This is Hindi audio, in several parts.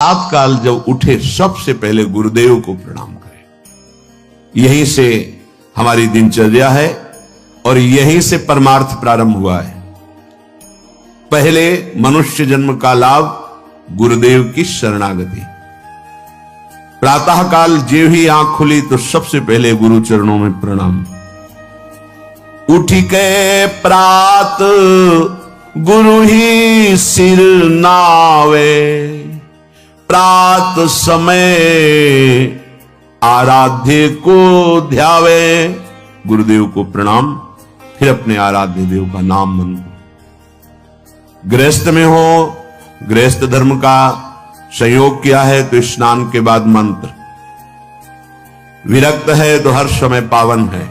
प्रातःकाल जब उठे सबसे पहले गुरुदेव को प्रणाम करें। यहीं से हमारी दिनचर्या है और यहीं से परमार्थ प्रारंभ हुआ है। पहले मनुष्य जन्म का लाभ गुरुदेव की शरणागति। प्रातःकाल जे ही आंख खुली तो सबसे पहले गुरु चरणों में प्रणाम। उठी के प्रात गुरु ही सिर नावे, प्रात समय आराध्य को ध्यावे। गुरुदेव को प्रणाम, फिर अपने आराध्य देव का नाम मंत्र। गृहस्थ में हो, गृहस्थ धर्म का संयोग किया है तो स्नान के बाद मंत्र। विरक्त है तो हर समय पावन है।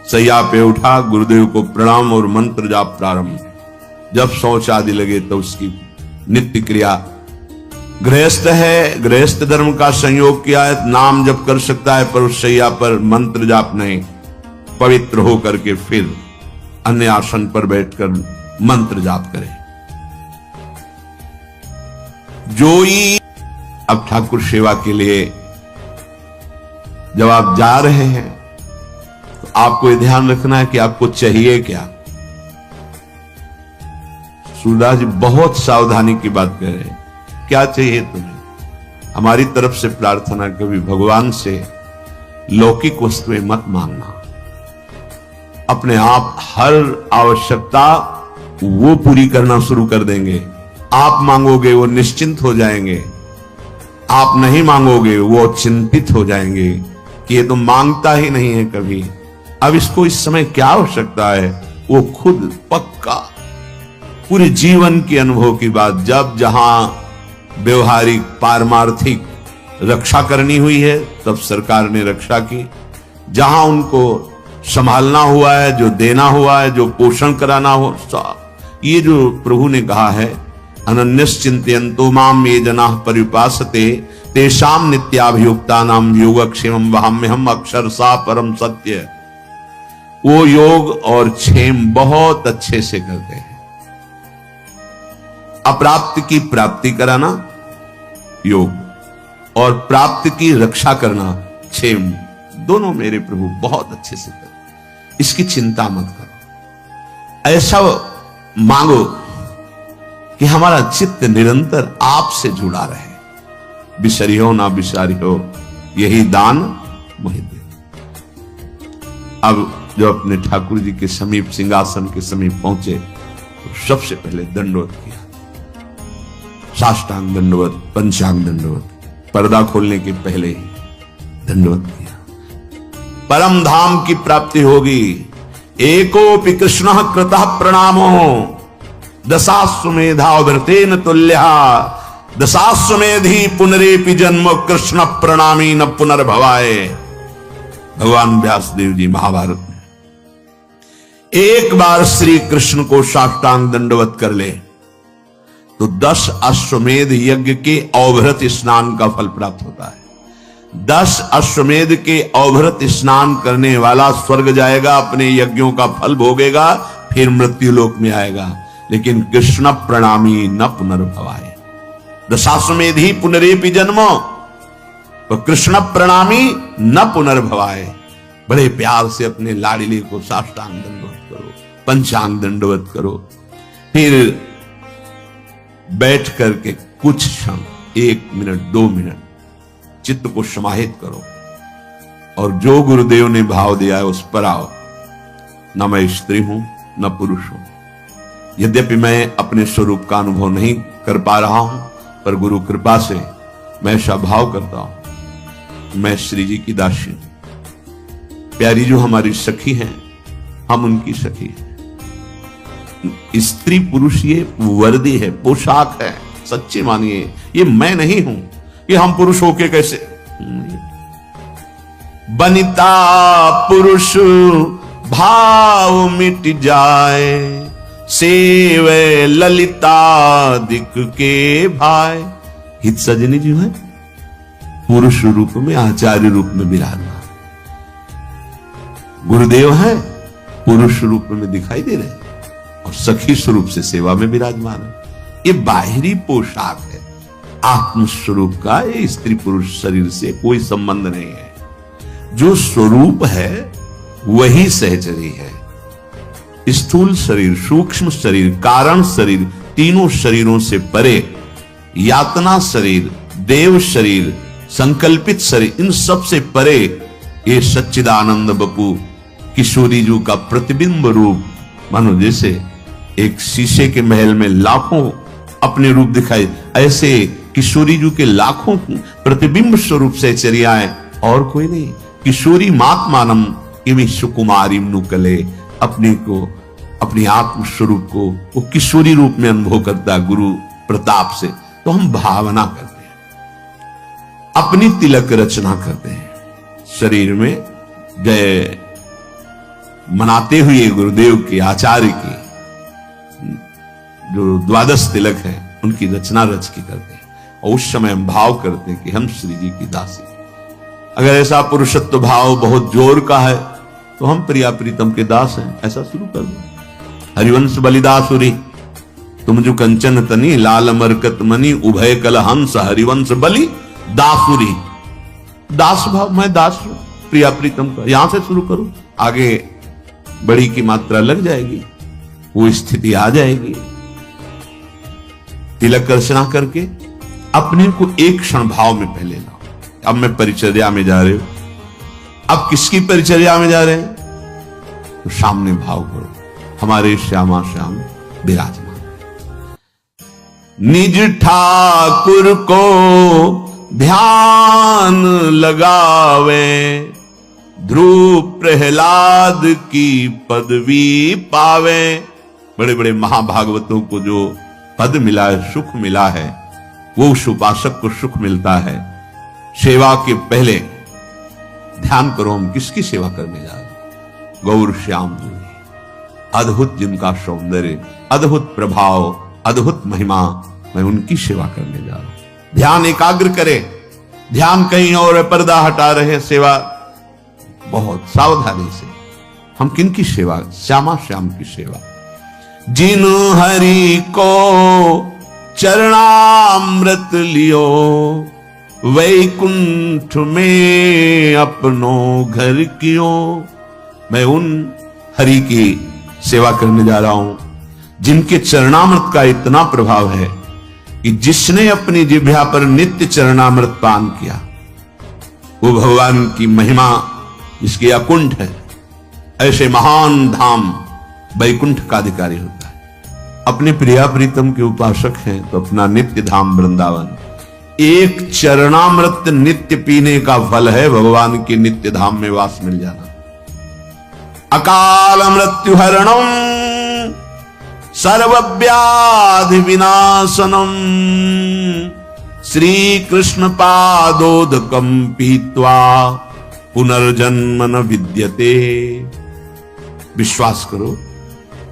सैया पे उठा, गुरुदेव को प्रणाम और मंत्र जाप प्रारंभ। जब शौच आदि लगे तो उसकी नित्य क्रिया। गृहस्थ है, गृहस्थ धर्म का संयोग किया है, नाम जप कर सकता है पर उस सैया पर मंत्र जाप नहीं। पवित्र होकर के फिर अन्य आसन पर बैठकर मंत्र जाप करें। जोई अब ठाकुर सेवा के लिए जब आप जा रहे हैं तो आपको यह ध्यान रखना है कि आपको चाहिए क्या। सूरदास जी बहुत सावधानी की बात कह रहे हैं। क्या चाहिए तुम्हें? हमारी तरफ से प्रार्थना कभी भगवान से लौकिक वस्तुएं मत मांगना। अपने आप हर आवश्यकता वो पूरी करना शुरू कर देंगे। आप मांगोगे वो निश्चिंत हो जाएंगे, आप नहीं मांगोगे वो चिंतित हो जाएंगे कि ये तो मांगता ही नहीं है कभी। अब इसको इस समय क्या आवश्यकता है, वो खुद पक्का पूरे जीवन के अनुभव की बात। जब जहां व्यवहारिक पारमार्थिक रक्षा करनी हुई है तब सरकार ने रक्षा की। जहां उनको संभालना हुआ है, जो देना हुआ है, जो पोषण कराना हो, ये जो प्रभु ने कहा है अनन्यश्चिन्तयन्तो माम ये जनाः पर्युपासते तेषां नित्याभियुक्तानां योगक्षेमं वहाम्यहम् अक्षरशः परम सत्य। वो योग और क्षेम बहुत अच्छे से करते हैं। अप्राप्त की प्राप्ति कराना योग और प्राप्त की रक्षा करना क्षेम, दोनों मेरे प्रभु बहुत अच्छे से करते। इसकी चिंता मत करो। ऐसा मांगो कि हमारा चित्त निरंतर आपसे जुड़ा रहे। बिसरी हो ना बिसारी हो, यही दान मुझे दे। अब जो अपने ठाकुर जी के समीप, सिंहासन के समीप पहुंचे तो सबसे पहले दंडवत किया। साष्टांग दंडवत, पंचांग दंडवत, पर्दा खोलने के पहले ही दंडवत किया। परम धाम की प्राप्ति होगी। एकोपि कृष्णः कृतः प्रणामो दशाश्वमेधावृतेन तुल्यः दशाश्वमेधि पुनरेपि जन्म कृष्ण प्रणामी न पुनर्भवाय। भगवान व्यासदेव जी महाभारत में एक बार श्री कृष्ण को साष्टांग दंडवत कर ले तो 10 अश्वमेध यज्ञ के अवभृत स्नान का फल प्राप्त होता है। 10 अश्वमेध के अवभृत स्नान करने वाला स्वर्ग जाएगा, अपने यज्ञों का फल भोगेगा, फिर मृत्यु लोक में आएगा। लेकिन कृष्ण प्रणामी न पुनर्भवाय। दशाश्वमेधि पुनरेपि जन्मो, तो कृष्ण प्रणामी न पुनर्भवाय। बड़े प्यार से अपने लाडली को साष्टांग दंडवत करो, पंचांग दंडवत करो। फिर बैठ करके कुछ क्षण, 1 मिनट 2 मिनट चित्त को समाहित करो और जो गुरुदेव ने भाव दिया है उस पर आओ। न मैं स्त्री हूं न पुरुष हूं। यद्यपि मैं अपने स्वरूप का अनुभव नहीं कर पा रहा हूं, पर गुरु कृपा से मैं ऐसा भाव करता हूं मैं श्री जी की दासी हूं। प्यारी जो हमारी सखी हैं, हम उनकी सखी हैं। स्त्री पुरुष ये वर्दी है, पोशाक है। सच्चे मानिए, ये मैं नहीं हूं। ये हम पुरुष होके कैसे बनिता पुरुष भाव मिट जाए, सेवे ललिता दिक के भाई। हित सजनी जी है पुरुष रूप में, आचार्य रूप में विराजमान। गुरुदेव है पुरुष रूप में दिखाई दे रहे और सखी स्वरूप से सेवा में विराजमान है। ये बाहरी पोशाक है, आत्मस्वरूप का ये स्त्री पुरुष शरीर से कोई संबंध नहीं है। जो स्वरूप है वही सहचरी है। स्थूल शरीर, सूक्ष्म शरीर, कारण शरीर, तीनों शरीरों से परे यातना शरीर, देव शरीर, संकल्पित शरीर, इन सब से परे ये सच्चिदानंद बपू किशोरी जी का प्रतिबिंब रूप, मानो जैसे एक शीशे के महल में लाखों अपने रूप दिखाई, ऐसे किशोरी जी के लाखों प्रतिबिंब स्वरूप से चर्याएं और कोई नहीं। किशोरी मात्मानम इमी सुकुमारी नुकले, अपने को, अपनी आत्म स्वरूप को वो किशोरी रूप में अनुभव करता है गुरु प्रताप से। तो हम भावना करते हैं, अपनी तिलक रचना करते हैं, शरीर में जय मनाते हुए गुरुदेव के आचार्य की जो द्वादश तिलक है उनकी रचना रच के करते हैं। और उस समय हम भाव करते हैं कि हम श्री जी की दासी। अगर ऐसा पुरुषत्व भाव बहुत जोर का है तो हम प्रिया प्रीतम के दास हैं, ऐसा शुरू कर दो। हरिवंश बलिदासुरी तुम जो कंचन तनी, लाल मरकत मनी, उभय कल हंस, हरिवंश बलि दासुरी। दास भाव, मैं दास हूं प्रिया प्रीतम का, यहां से शुरू करो, आगे बड़ी की मात्रा लग जाएगी, वो स्थिति आ जाएगी। तिलक रचना करके अपने को एक क्षण भाव में पहले लाओ। अब मैं परिचर्या में जा रहे हो, अब किसकी परिचर्या में जा रहे हैं? तो सामने भाव करो, हमारे श्यामा श्याम विराजमान निज ठाकुर को ध्यान लगावे, ध्रुव प्रहलाद की पदवी पावे। बड़े बड़े महाभागवतों को जो पद मिला है, सुख मिला है, वो उस उपासक को सुख मिलता है। सेवा के पहले ध्यान करो, हम किसकी सेवा करने जा रहे हैं? गौर श्याम जी, अद्भुत जिनका सौंदर्य, अद्भुत प्रभाव, अद्भुत महिमा, मैं उनकी सेवा करने जा रहा हूं। ध्यान एकाग्र करे, ध्यान कहीं और पर्दा हटा रहे, सेवा बहुत सावधानी से। हम किनकी सेवा? श्यामा श्याम की सेवा। जिन हरि को चरणामृत लियो, वैकुंठ में अपनो घर कियो। मैं उन हरि की सेवा करने जा रहा हूं जिनके चरणामृत का इतना प्रभाव है कि जिसने अपनी जिह्वा पर नित्य चरणामृत पान किया, वो भगवान की महिमा जिसकी अकुंठ है, ऐसे महान धाम वैकुंठ का अधिकारी होता है। अपने प्रिया प्रीतम के उपासक हैं तो अपना नित्य धाम वृंदावन। एक चरणामृत नित्य पीने का फल है भगवान के नित्य धाम में वास मिल जाना। अकाल मृत्यु हरणम सर्वव्याधि विनाशनम, श्री कृष्ण पादोदकम पीत्वा पुनर्जन्म न विद्यते। विश्वास करो,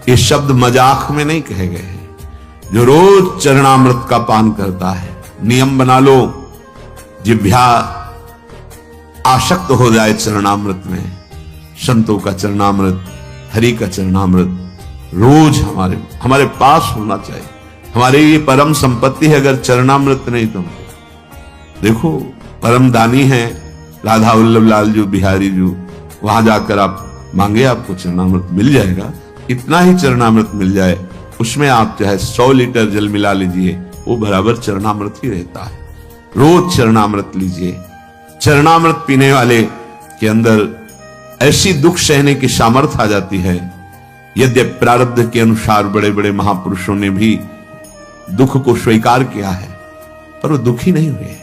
ये शब्द मजाक में नहीं कहे गए हैं। जो रोज चरणामृत का पान करता है, नियम बना लो, जिह्वा आसक्त हो जाए चरणामृत में। संतों का चरणामृत, हरि का चरणामृत रोज हमारे पास होना चाहिए। हमारे ये परम संपत्ति है। अगर चरणामृत नहीं तो देखो, परम दानी है राधा वल्लभ लाल जी बिहारी जी, वहां जाकर आप मांगे, आपको चरणामृत मिल जाएगा। इतना ही चरणामृत मिल जाए, उसमें आप चाहे 100 लीटर जल मिला लीजिए, वो बराबर चरणामृत ही रहता है। रोज चरणामृत लीजिए। चरणामृत पीने वाले के अंदर ऐसी दुख सहने की सामर्थ्य आ जाती है। यद्यपि प्रारब्ध के अनुसार बड़े बड़े महापुरुषों ने भी दुख को स्वीकार किया है, पर वो दुखी नहीं हुए।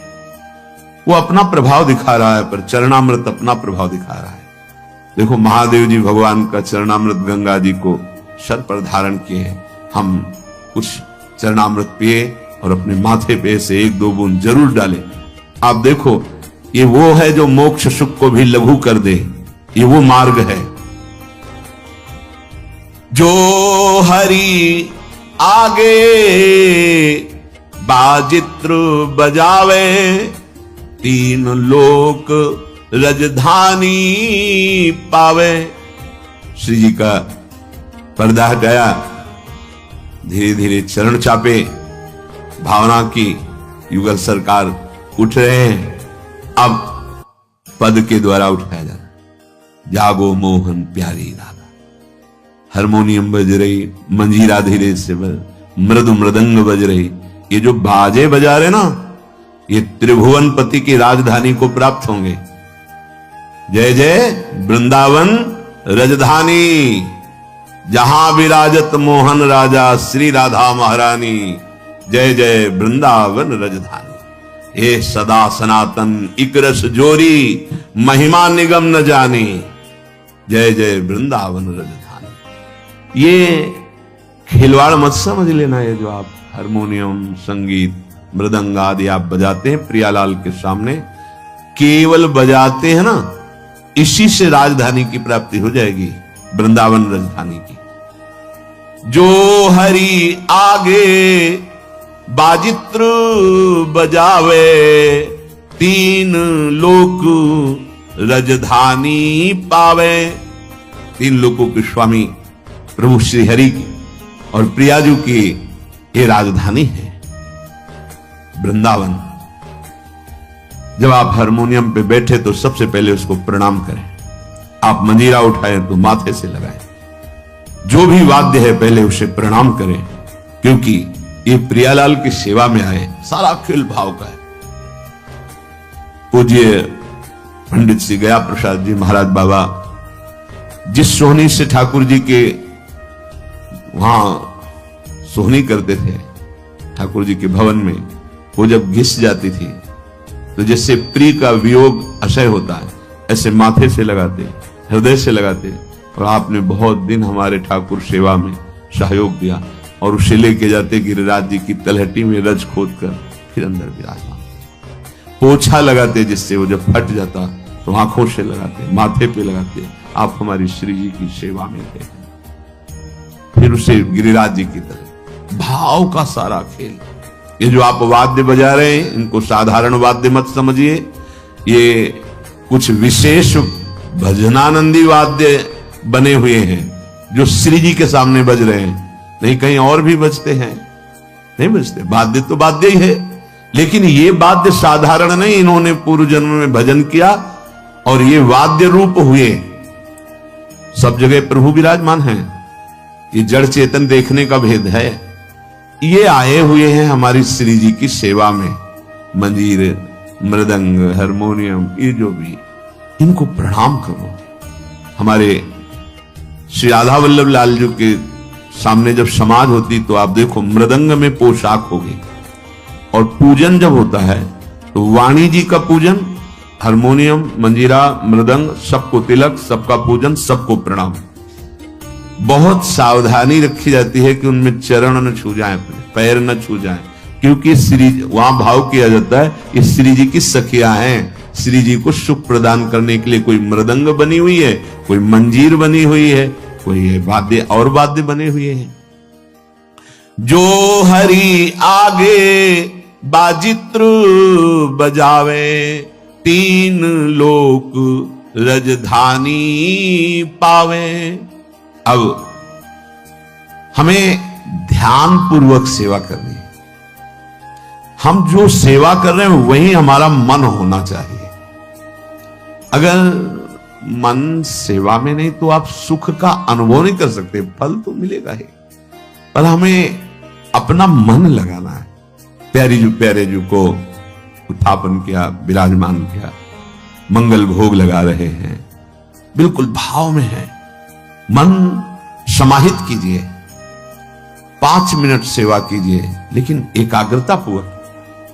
वो अपना प्रभाव दिखा रहा है, पर चरणामृत अपना प्रभाव दिखा रहा है। देखो, महादेव जी भगवान का चरणामृत गंगा जी को सर पर धारण किए। हम कुछ चरणामृत पिए और अपने माथे पे से 1-2 बूंद जरूर डालें। आप देखो, ये वो है जो मोक्ष सुख को भी लघु कर दे। ये वो मार्ग है जो हरि आगे बाजित्र बजावे, 3 लोक रजधानी पावे। श्री जी का पर्दा हटाया, धीरे धीरे चरण चापे, भावना की युगल सरकार उठ रहे हैं, अब पद के द्वारा उठाया जा रहा है। जागो मोहन प्यारी राधा, हारमोनियम बज रही, मंजीरा धीरे से मृदु मृदंग बज रही। ये जो बाजे बजा रहे ना, ये त्रिभुवनपति की राजधानी को प्राप्त होंगे। जय जय वृंदावन रजधानी, जहां विराजत मोहन राजा श्री राधा महारानी। जय जय वृंदावन रजधानी, ये सदा सनातन इकरस जोरी, महिमा निगम न जानी। जय जय वृंदावन रजधानी। ये खिलवाड़ मत समझ लेना, ये जो आप हारमोनियम, संगीत, मृदंग आदि आप बजाते हैं प्रियालाल के सामने, केवल बजाते हैं ना, इसी से राजधानी की प्राप्ति हो जाएगी, वृंदावन राजधानी की। जो हरि आगे बाजित्र बजावे, तीन लोक राजधानी पावे। तीन लोकों के स्वामी प्रभु श्री हरि की और प्रियाजू की ये राजधानी है वृंदावन। जब आप हारमोनियम पे बैठे तो सबसे पहले उसको प्रणाम करें। आप मंजीरा उठाएं तो माथे से लगाएं। जो भी वाद्य है पहले उसे प्रणाम करें, क्योंकि ये प्रियालाल की सेवा में आए, सारा खेल भाव का है। पूज्य पंडित श्री गया प्रसाद जी महाराज बाबा जिस सोहनी से ठाकुर जी के वहां सोहनी करते थे, ठाकुर जी के भवन में, वो जब घिस जाती थी तो जैसे प्रिय का वियोग असह्य होता है, ऐसे माथे से लगाते, हृदय से लगाते। और आपने बहुत दिन हमारे ठाकुर सेवा में सहयोग दिया और उसे लेके जाते गिरिराज जी की तलहटी में रज खोद कर फिर अंदर विराजमान, पोछा लगाते, जिससे वो जब फट जाता तो आंखों से लगाते, माथे पे लगाते। आप हमारी श्री जी की सेवा में थे, फिर उसे गिरिराज जी की तरह भाव का सारा खेल। ये जो आप वाद्य बजा रहे हैं, इनको साधारण वाद्य मत समझिए, ये कुछ विशेष भजनानंदी वाद्य बने हुए हैं जो श्री जी के सामने बज रहे हैं। नहीं कहीं और भी बजते हैं, नहीं बजते। वाद्य तो वाद्य ही है, लेकिन ये वाद्य साधारण नहीं, इन्होंने पूर्व जन्म में भजन किया और ये वाद्य रूप हुए। सब जगह प्रभु विराजमान हैं, ये जड़ चेतन देखने का भेद है। ये आए हुए हैं हमारी श्री जी की सेवा में, मंजीर, मृदंग, हारमोनियम, ये जो भी, इनको प्रणाम करो। हमारे श्री राधा वल्लभ लाल जी के सामने जब समाज होती तो आप देखो मृदंग में पोशाक होगी, और पूजन जब होता है तो वाणी जी का पूजन, हारमोनियम, मंजीरा, मृदंग, सबको तिलक, सबका पूजन, सबको प्रणाम। बहुत सावधानी रखी जाती है कि उनमें चरण न छू जाएं, पैर न छू जाएं, क्योंकि श्री वहां भाव किया जाता है ये श्री जी की सखियां हैं। श्री जी को सुख प्रदान करने के लिए कोई मृदंग बनी हुई है, कोई मंजीर बनी हुई है, कोई वाद्य और वाद्य बने हुए हैं। जो हरि आगे बाजित्र बजावे, तीन लोक राजधानी पावे। अब हमें ध्यान पूर्वक सेवा करनी है। हम जो सेवा कर रहे हैं वही हमारा मन होना चाहिए। अगर मन सेवा में नहीं तो आप सुख का अनुभव नहीं कर सकते, फल तो मिलेगा ही, पर हमें अपना मन लगाना है। प्यारे जू को उत्थापन किया, विराजमान किया, मंगल भोग लगा रहे हैं, बिल्कुल भाव में है। मन समाहित कीजिए, 5 मिनट सेवा कीजिए, लेकिन एकाग्रता पूर्वक,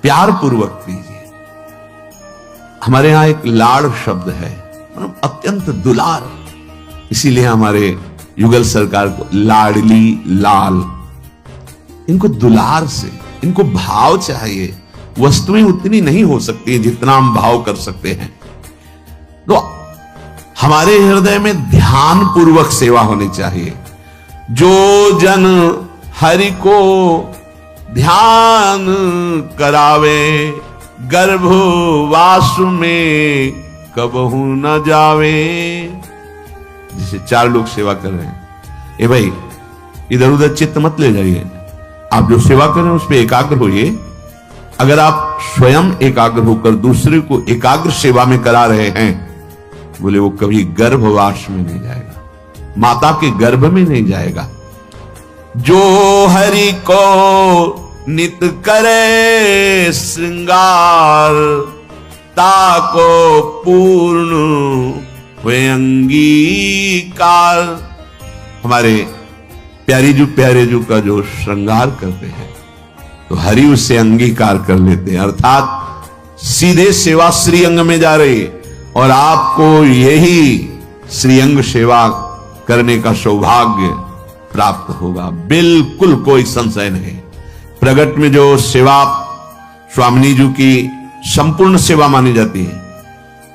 प्यार पूर्वक कीजिए। हमारे यहां एक लाड़ शब्द है, अत्यंत दुलार, इसीलिए हमारे युगल सरकार को लाडली लाल। इनको दुलार से, इनको भाव चाहिए। वस्तुएं उतनी नहीं हो सकती जितना हम भाव कर सकते हैं। तो हमारे हृदय में ध्यान पूर्वक सेवा होनी चाहिए। जो जन हरि को ध्यान करावे, गर्भवास में कबहू न जावे। जैसे 4 लोग सेवा कर रहे हैं, ए भाई इधर उधर चित्त मत ले जाइए, आप जो सेवा कर रहे हैं उस पर एकाग्र होइए। अगर आप स्वयं एकाग्र होकर दूसरे को एकाग्र सेवा में करा रहे हैं, बोले वो कभी गर्भवास में नहीं जाएगा, माता के गर्भ में नहीं जाएगा। जो हरि को नित करे श्रृंगार, ताको पूर्ण हुए अंगीकार। हमारे प्यारे जो का जो श्रृंगार करते हैं तो हरि उससे अंगीकार कर लेते हैं, अर्थात सीधे सेवा श्रीअंग में जा रही है और आपको यही श्रीअंग सेवा करने का सौभाग्य प्राप्त होगा, बिल्कुल कोई संशय नहीं। प्रगट में जो सेवा स्वामिनी जी की संपूर्ण सेवा मानी जाती है,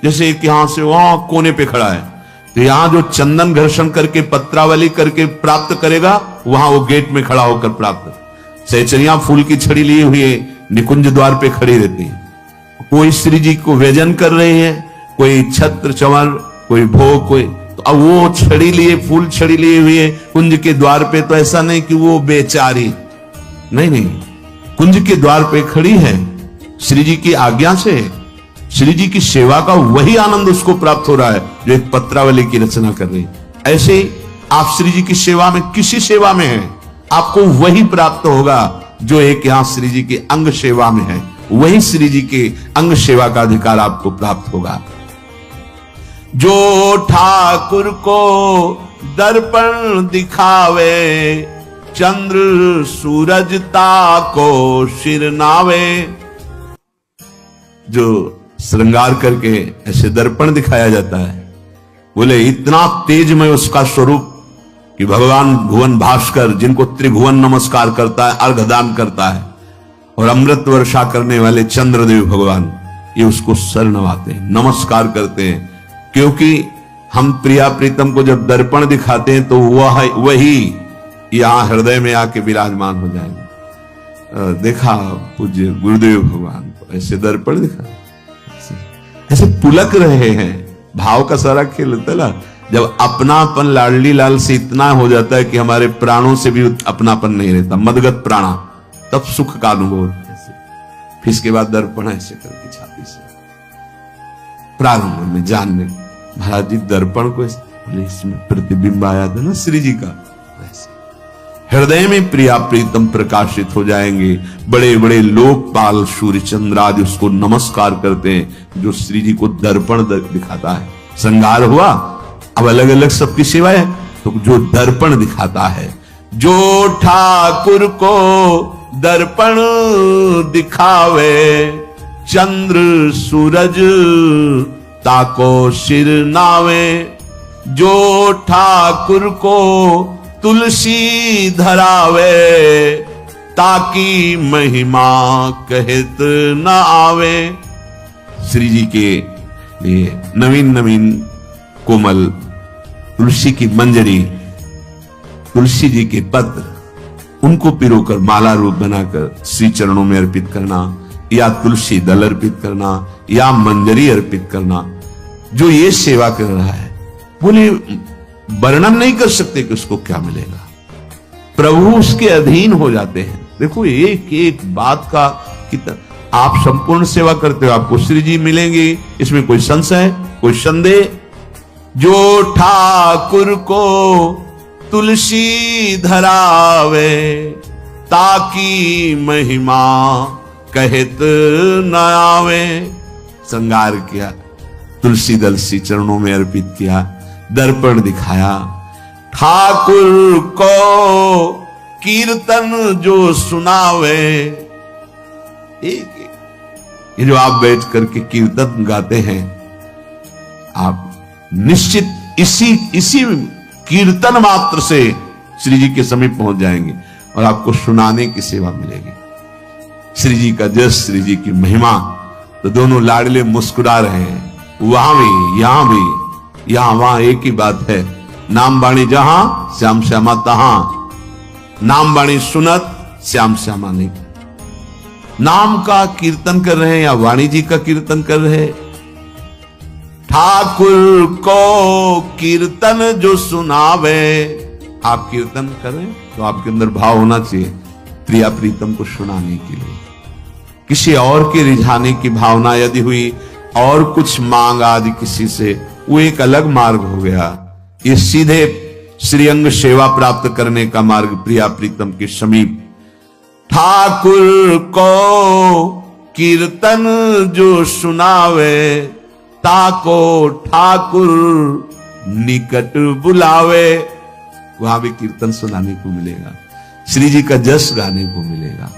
जैसे कि यहां से वहां कोने पे खड़ा है तो यहां जो चंदन घर्षण करके पत्रावली करके प्राप्त करेगा, वहां वो गेट में खड़ा होकर प्राप्त। सहचरियां फूल की छड़ी लिए हुए निकुंज द्वार पे खड़ी रहती है। कोई श्री जी को व्यजन कर रहे हैं, कोई छत्र चंवर, कोई भोग, कोई तो अब वो छड़ी लिए, फूल छड़ी लिए हुए कुंज के द्वार पे, तो ऐसा नहीं कि वो बेचारी, नहीं, कुंज के द्वार पे खड़ी है, श्री जी की आज्ञा से श्री जी की सेवा का वही आनंद उसको प्राप्त हो रहा है जो एक पत्रावली की रचना कर रही है। ऐसे ही आप श्री जी की सेवा में, किसी सेवा में है, आपको वही प्राप्त होगा जो एक यहां श्री जी के अंग सेवा में है, वही श्री जी के अंग सेवा का अधिकार आपको प्राप्त होगा। जो ठाकुर को दर्पण दिखावे, चंद्र सूरज ताको सिर नावे। जो श्रृंगार करके ऐसे दर्पण दिखाया जाता है, बोले इतना तेजमय उसका स्वरूप कि भगवान भुवन भास्कर, जिनको त्रिभुवन नमस्कार करता है, अर्घदान करता है, और अमृत वर्षा करने वाले चंद्रदेव भगवान, ये उसको सर नवाते हैं, नमस्कार करते हैं। क्योंकि हम प्रिया प्रीतम को जब दर्पण दिखाते हैं तो वही यहां हृदय में आके विराजमान हो जाएंगे। देखा पूज्य गुरुदेव भगवान को ऐसे दर्पण दिखा, ऐसे पुलक रहे हैं। भाव का सारा खेल होता है ना, जब अपनापन लाडली लाल से इतना हो जाता है कि हमारे प्राणों से भी अपनापन नहीं रहता, मदगत प्राणा, तब सुख का अनुभव होता है। फिर इसके बाद दर्पण ऐसे करके छाती से प्रारंभ में जानने, महाराज जी दर्पण को इसमें प्रतिबिंब आया था ना श्री जी का, हृदय में प्रिया प्रीतम प्रकाशित हो जाएंगे। बड़े बड़े लोकपाल सूर्य चंद्र आदि उसको नमस्कार करते हैं जो श्री जी को दर्पण दिखाता है। श्रृंगार हुआ, अब अलग अलग सबकी सेवा है, तो जो दर्पण दिखाता है, जो ठाकुर को दर्पण दिखावे, चंद्र सूरज ताको सिर नावे। जो ठाकुर को तुलसी धरावे, ताकि महिमा कहत न आवे। श्री जी के लिए नवीन नवीन कोमल तुलसी की मंजरी, तुलसी जी के पत्र, उनको पिरोकर माला रूप बनाकर श्री चरणों में अर्पित करना, या तुलसी दल अर्पित करना, या मंजरी अर्पित करना, जो ये सेवा कर रहा है, बोले वर्णन नहीं कर सकते कि उसको क्या मिलेगा। प्रभु उसके अधीन हो जाते हैं। देखो एक एक बात का कितना, आप संपूर्ण सेवा करते हो, आपको श्री जी मिलेंगे, इसमें कोई संशय, कोई संदेह। जो ठाकुर को तुलसी धरावे, ताकि महिमा कहत न आवे। श्रृंगार किया, तुलसी दल श्री चरणों में अर्पित किया, दर्पण दिखाया। ठाकुर को कीर्तन जो सुनावे, एक ये जो आप बैठ करके कीर्तन गाते हैं, आप निश्चित इसी कीर्तन मात्र से श्री जी के समीप पहुंच जाएंगे और आपको सुनाने की सेवा मिलेगी। श्री जी का जस, श्री जी की महिमा, तो दोनों लाडले मुस्कुरा रहे हैं, वहां भी यहां भी, यहां वहां एक ही बात है। नाम बाणी जहां श्याम श्यामा तहां, नाम बाणी सुनत श्याम श्यामा नहीं। नाम का कीर्तन कर रहे हैं या वाणी जी का कीर्तन कर रहे हैं। ठाकुर को कीर्तन जो सुनावे, आप कीर्तन करें तो आपके अंदर भाव होना चाहिए प्रिया प्रीतम को सुनाने के लिए। किसी और के रिझाने की भावना यदि हुई और कुछ मांग आदि किसी से, वो एक अलग मार्ग हो गया। ये सीधे श्रीअंग सेवा प्राप्त करने का मार्ग प्रिया प्रीतम के समीप। ठाकुर को कीर्तन जो सुनावे, ताको ठाकुर निकट बुलावे। वहां भी कीर्तन सुनाने को मिलेगा, श्री जी का जस गाने को मिलेगा।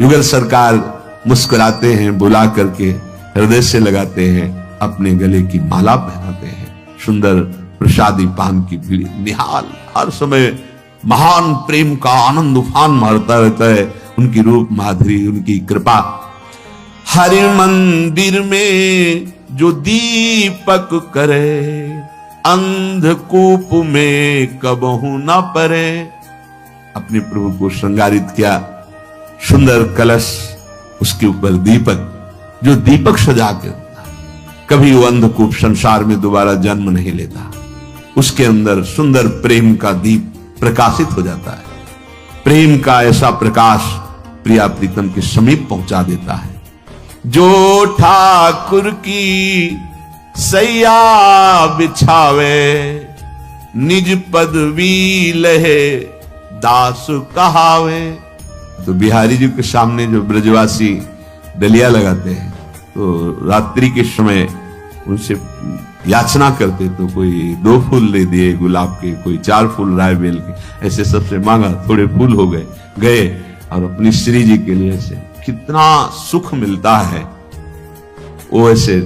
युगल सरकार मुस्कुराते हैं, बुला करके हृदय से लगाते हैं, अपने गले की माला पहनाते हैं। सुंदर प्रसादी पान की भीड़ निहाल, हर समय महान प्रेम का आनंद उफान मारता रहता है। उनकी रूप माधुरी, उनकी कृपा। हरि मंदिर में जो दीपक करे, अंधकूप में कबहू न परे। अपने प्रभु को श्रृंगारित किया, सुंदर कलश, उसके ऊपर दीपक, जो दीपक सजा के कभी वो अंधकूप संसार में दोबारा जन्म नहीं लेता। उसके अंदर सुंदर प्रेम का दीप प्रकाशित हो जाता है। प्रेम का ऐसा प्रकाश प्रिया प्रीतम के समीप पहुंचा देता है। जो ठाकुर की सैया बिछावे, निज पदवी लहे दास कहावे। तो बिहारी जी के सामने जो ब्रजवासी डलिया लगाते हैं, तो रात्रि के समय उनसे याचना करते, तो कोई 2 फूल ले दिए गुलाब के, कोई 4 फूल राय बेल के, ऐसे सबसे मांगा, थोड़े फूल हो गए और अपनी श्री जी के लिए ऐसे कितना सुख मिलता है। वो ऐसे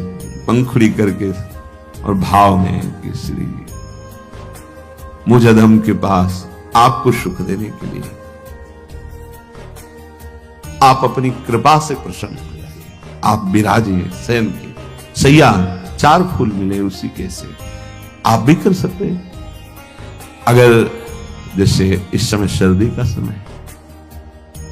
पंखुड़ी करके और भाव में कि श्री जी मुझ अधम के पास आपको सुख देने के लिए आप अपनी कृपा से प्रसन्न हो जाइए, आप विराजिए। शयन की सैया 4 फूल मिले उसी के से आप भी कर सकते हैं। अगर जैसे इस समय सर्दी का समय,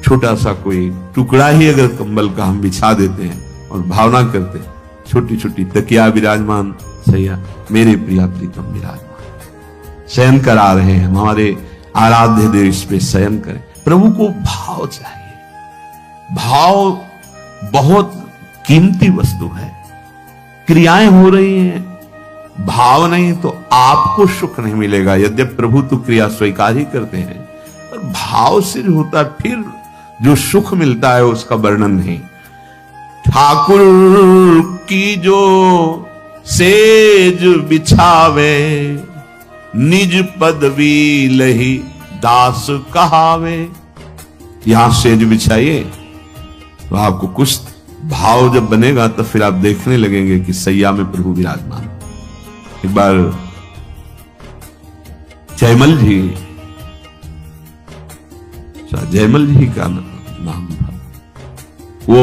छोटा सा कोई टुकड़ा ही अगर कंबल का हम बिछा देते हैं और भावना करते हैं, छोटी छोटी तकिया विराजमान, सैया मेरे प्रिया प्रीतम विराजमान शयन करा रहे हैं, हमारे आराध्य देव इस पे शयन करें। प्रभु को भाव चाहिए। भाव बहुत कीमती वस्तु है। क्रियाएं हो रही हैं, भाव नहीं तो आपको सुख नहीं मिलेगा। यद्यपि प्रभु तो क्रिया स्वीकार ही करते हैं, पर भाव से जो होता है फिर जो सुख मिलता है उसका वर्णन नहीं। ठाकुर की जो सेज बिछावे, निज पदवी लही दास कहावे। यहां सेज बिछाइए तो आपको कुछ भाव जब बनेगा तो फिर आप देखने लगेंगे कि सैया में प्रभु विराजमान। एक बार जयमल जी का नाम था, वो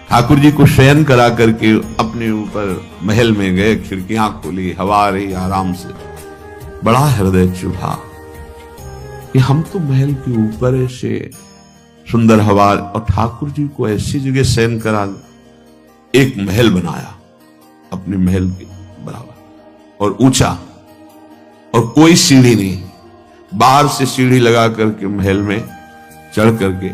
ठाकुर जी को शयन करा करके अपने ऊपर महल में गए, खिड़कियां खोली, हवा आ रही आराम से। बड़ा हृदय चुभा कि हम तो महल के ऊपर ऐसे सुंदर हवा और ठाकुर जी को ऐसी जगह शयन करा, एक महल बनाया अपने महल के बराबर और ऊंचा, और कोई सीढ़ी नहीं, बाहर से सीढ़ी लगा करके महल में चढ़ करके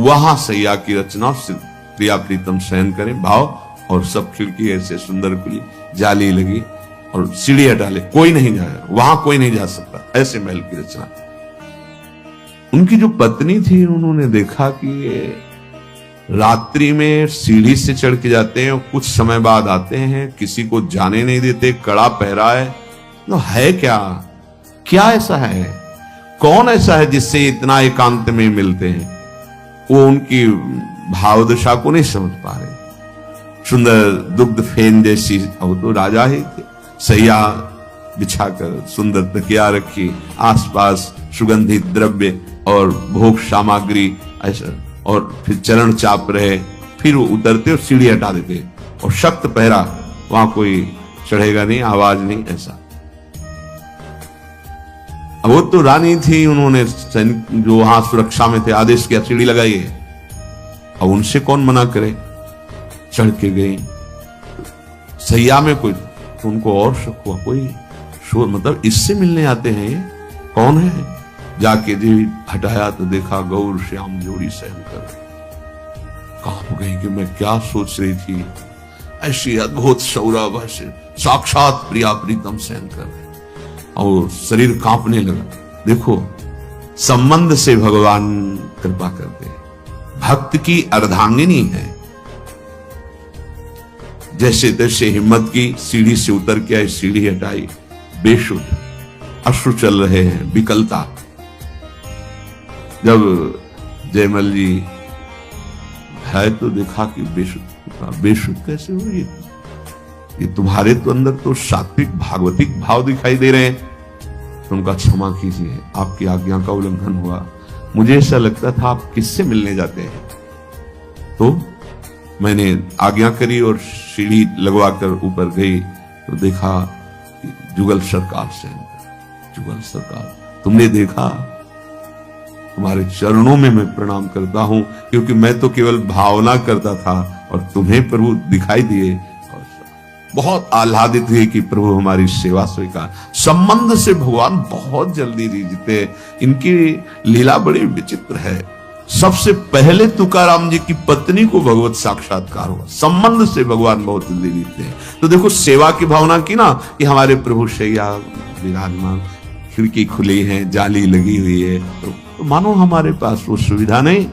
वहां सैया की रचना से प्रिया प्रीतम शयन करें भाव, और सब खिड़की ऐसे सुंदर खुली, जाली लगी और सीढ़ी हटा ले, कोई नहीं जाएगा वहां, कोई नहीं जा सकता, ऐसे महल की रचना। उनकी जो पत्नी थी उन्होंने देखा कि रात्रि में सीढ़ी से चढ़ के जाते हैं और कुछ समय बाद आते हैं, किसी को जाने नहीं देते, कड़ा पहरा है, तो है क्या ऐसा है, कौन ऐसा है जिससे इतना एकांत में मिलते हैं। वो उनकी भावदशा को नहीं समझ पा रहे। सुंदर दुग्ध फेन जैसी, वो तो राजा ही थे, सैया बिछाकर सुंदर तकिया रखी, आसपास सुगंधित द्रव्य और भोग सामग्री ऐसा, और फिर चरण चाप रहे, फिर वो उतरते और सीढ़ी हटा देते, और सख्त पहरा, वहां कोई चढ़ेगा नहीं, आवाज नहीं, ऐसा। अब वो तो रानी थी, उन्होंने जो वहां सुरक्षा में थे आदेश किया सीढ़ी लगाइए। अब उनसे कौन मना करे, चढ़ के गई सैया में कोई, तो उनको और शक हुआ, कोई शोर, मतलब इससे मिलने आते हैं, कौन है। जाके जी हटाया तो देखा गौर श्याम जोड़ी शयन कर, कांप गई कि मैं क्या सोच रही थी। ऐसी अद्भुत सौरभ, ऐसे साक्षात प्रिया प्रीतम सहन कर रहे और शरीर कांपने लगा। देखो, संबंध से भगवान कृपा करते हैं। भक्त की अर्धांगिनी है। जैसे तैसे हिम्मत की सीढ़ी से उतर के आई, सीढ़ी हटाई, बेशुद्ध, अश्रु चल रहे हैं, विकलता। जब जयमल जी है तो देखा कि बेशुद्ध कैसे हुई? ये तुम्हारे तो अंदर तो सात्विक भागवतिक भाव दिखाई दे रहे हैं। उनका क्षमा कीजिए, आपकी आज्ञा का उल्लंघन हुआ। मुझे ऐसा लगता था आप किससे मिलने जाते हैं। तो मैंने आज्ञा करी और सीढ़ी लगवाकर ऊपर गई तो देखा जुगल सरकार से। जुगल सरकार, तुमने देखा? तुम्हारे चरणों में मैं प्रणाम करता हूं, क्योंकि मैं तो केवल भावना करता था और तुम्हें प्रभु दिखाई दिए। और बहुत आह्लादित हुए कि प्रभु हमारी सेवा स्वीकार। संबंध से भगवान बहुत जल्दी रिझते। इनकी लीला बड़ी विचित्र है। सबसे पहले तुकाराम जी की पत्नी को भगवत साक्षात्कार हुआ। संबंध से भगवान बहुत जल्दी रिझते हैं। तो देखो, सेवा की भावना की ना कि हमारे प्रभु शैया विराजमान, खिड़की खुली है, जाली लगी हुई है, तो मानो हमारे पास वो सुविधा नहीं,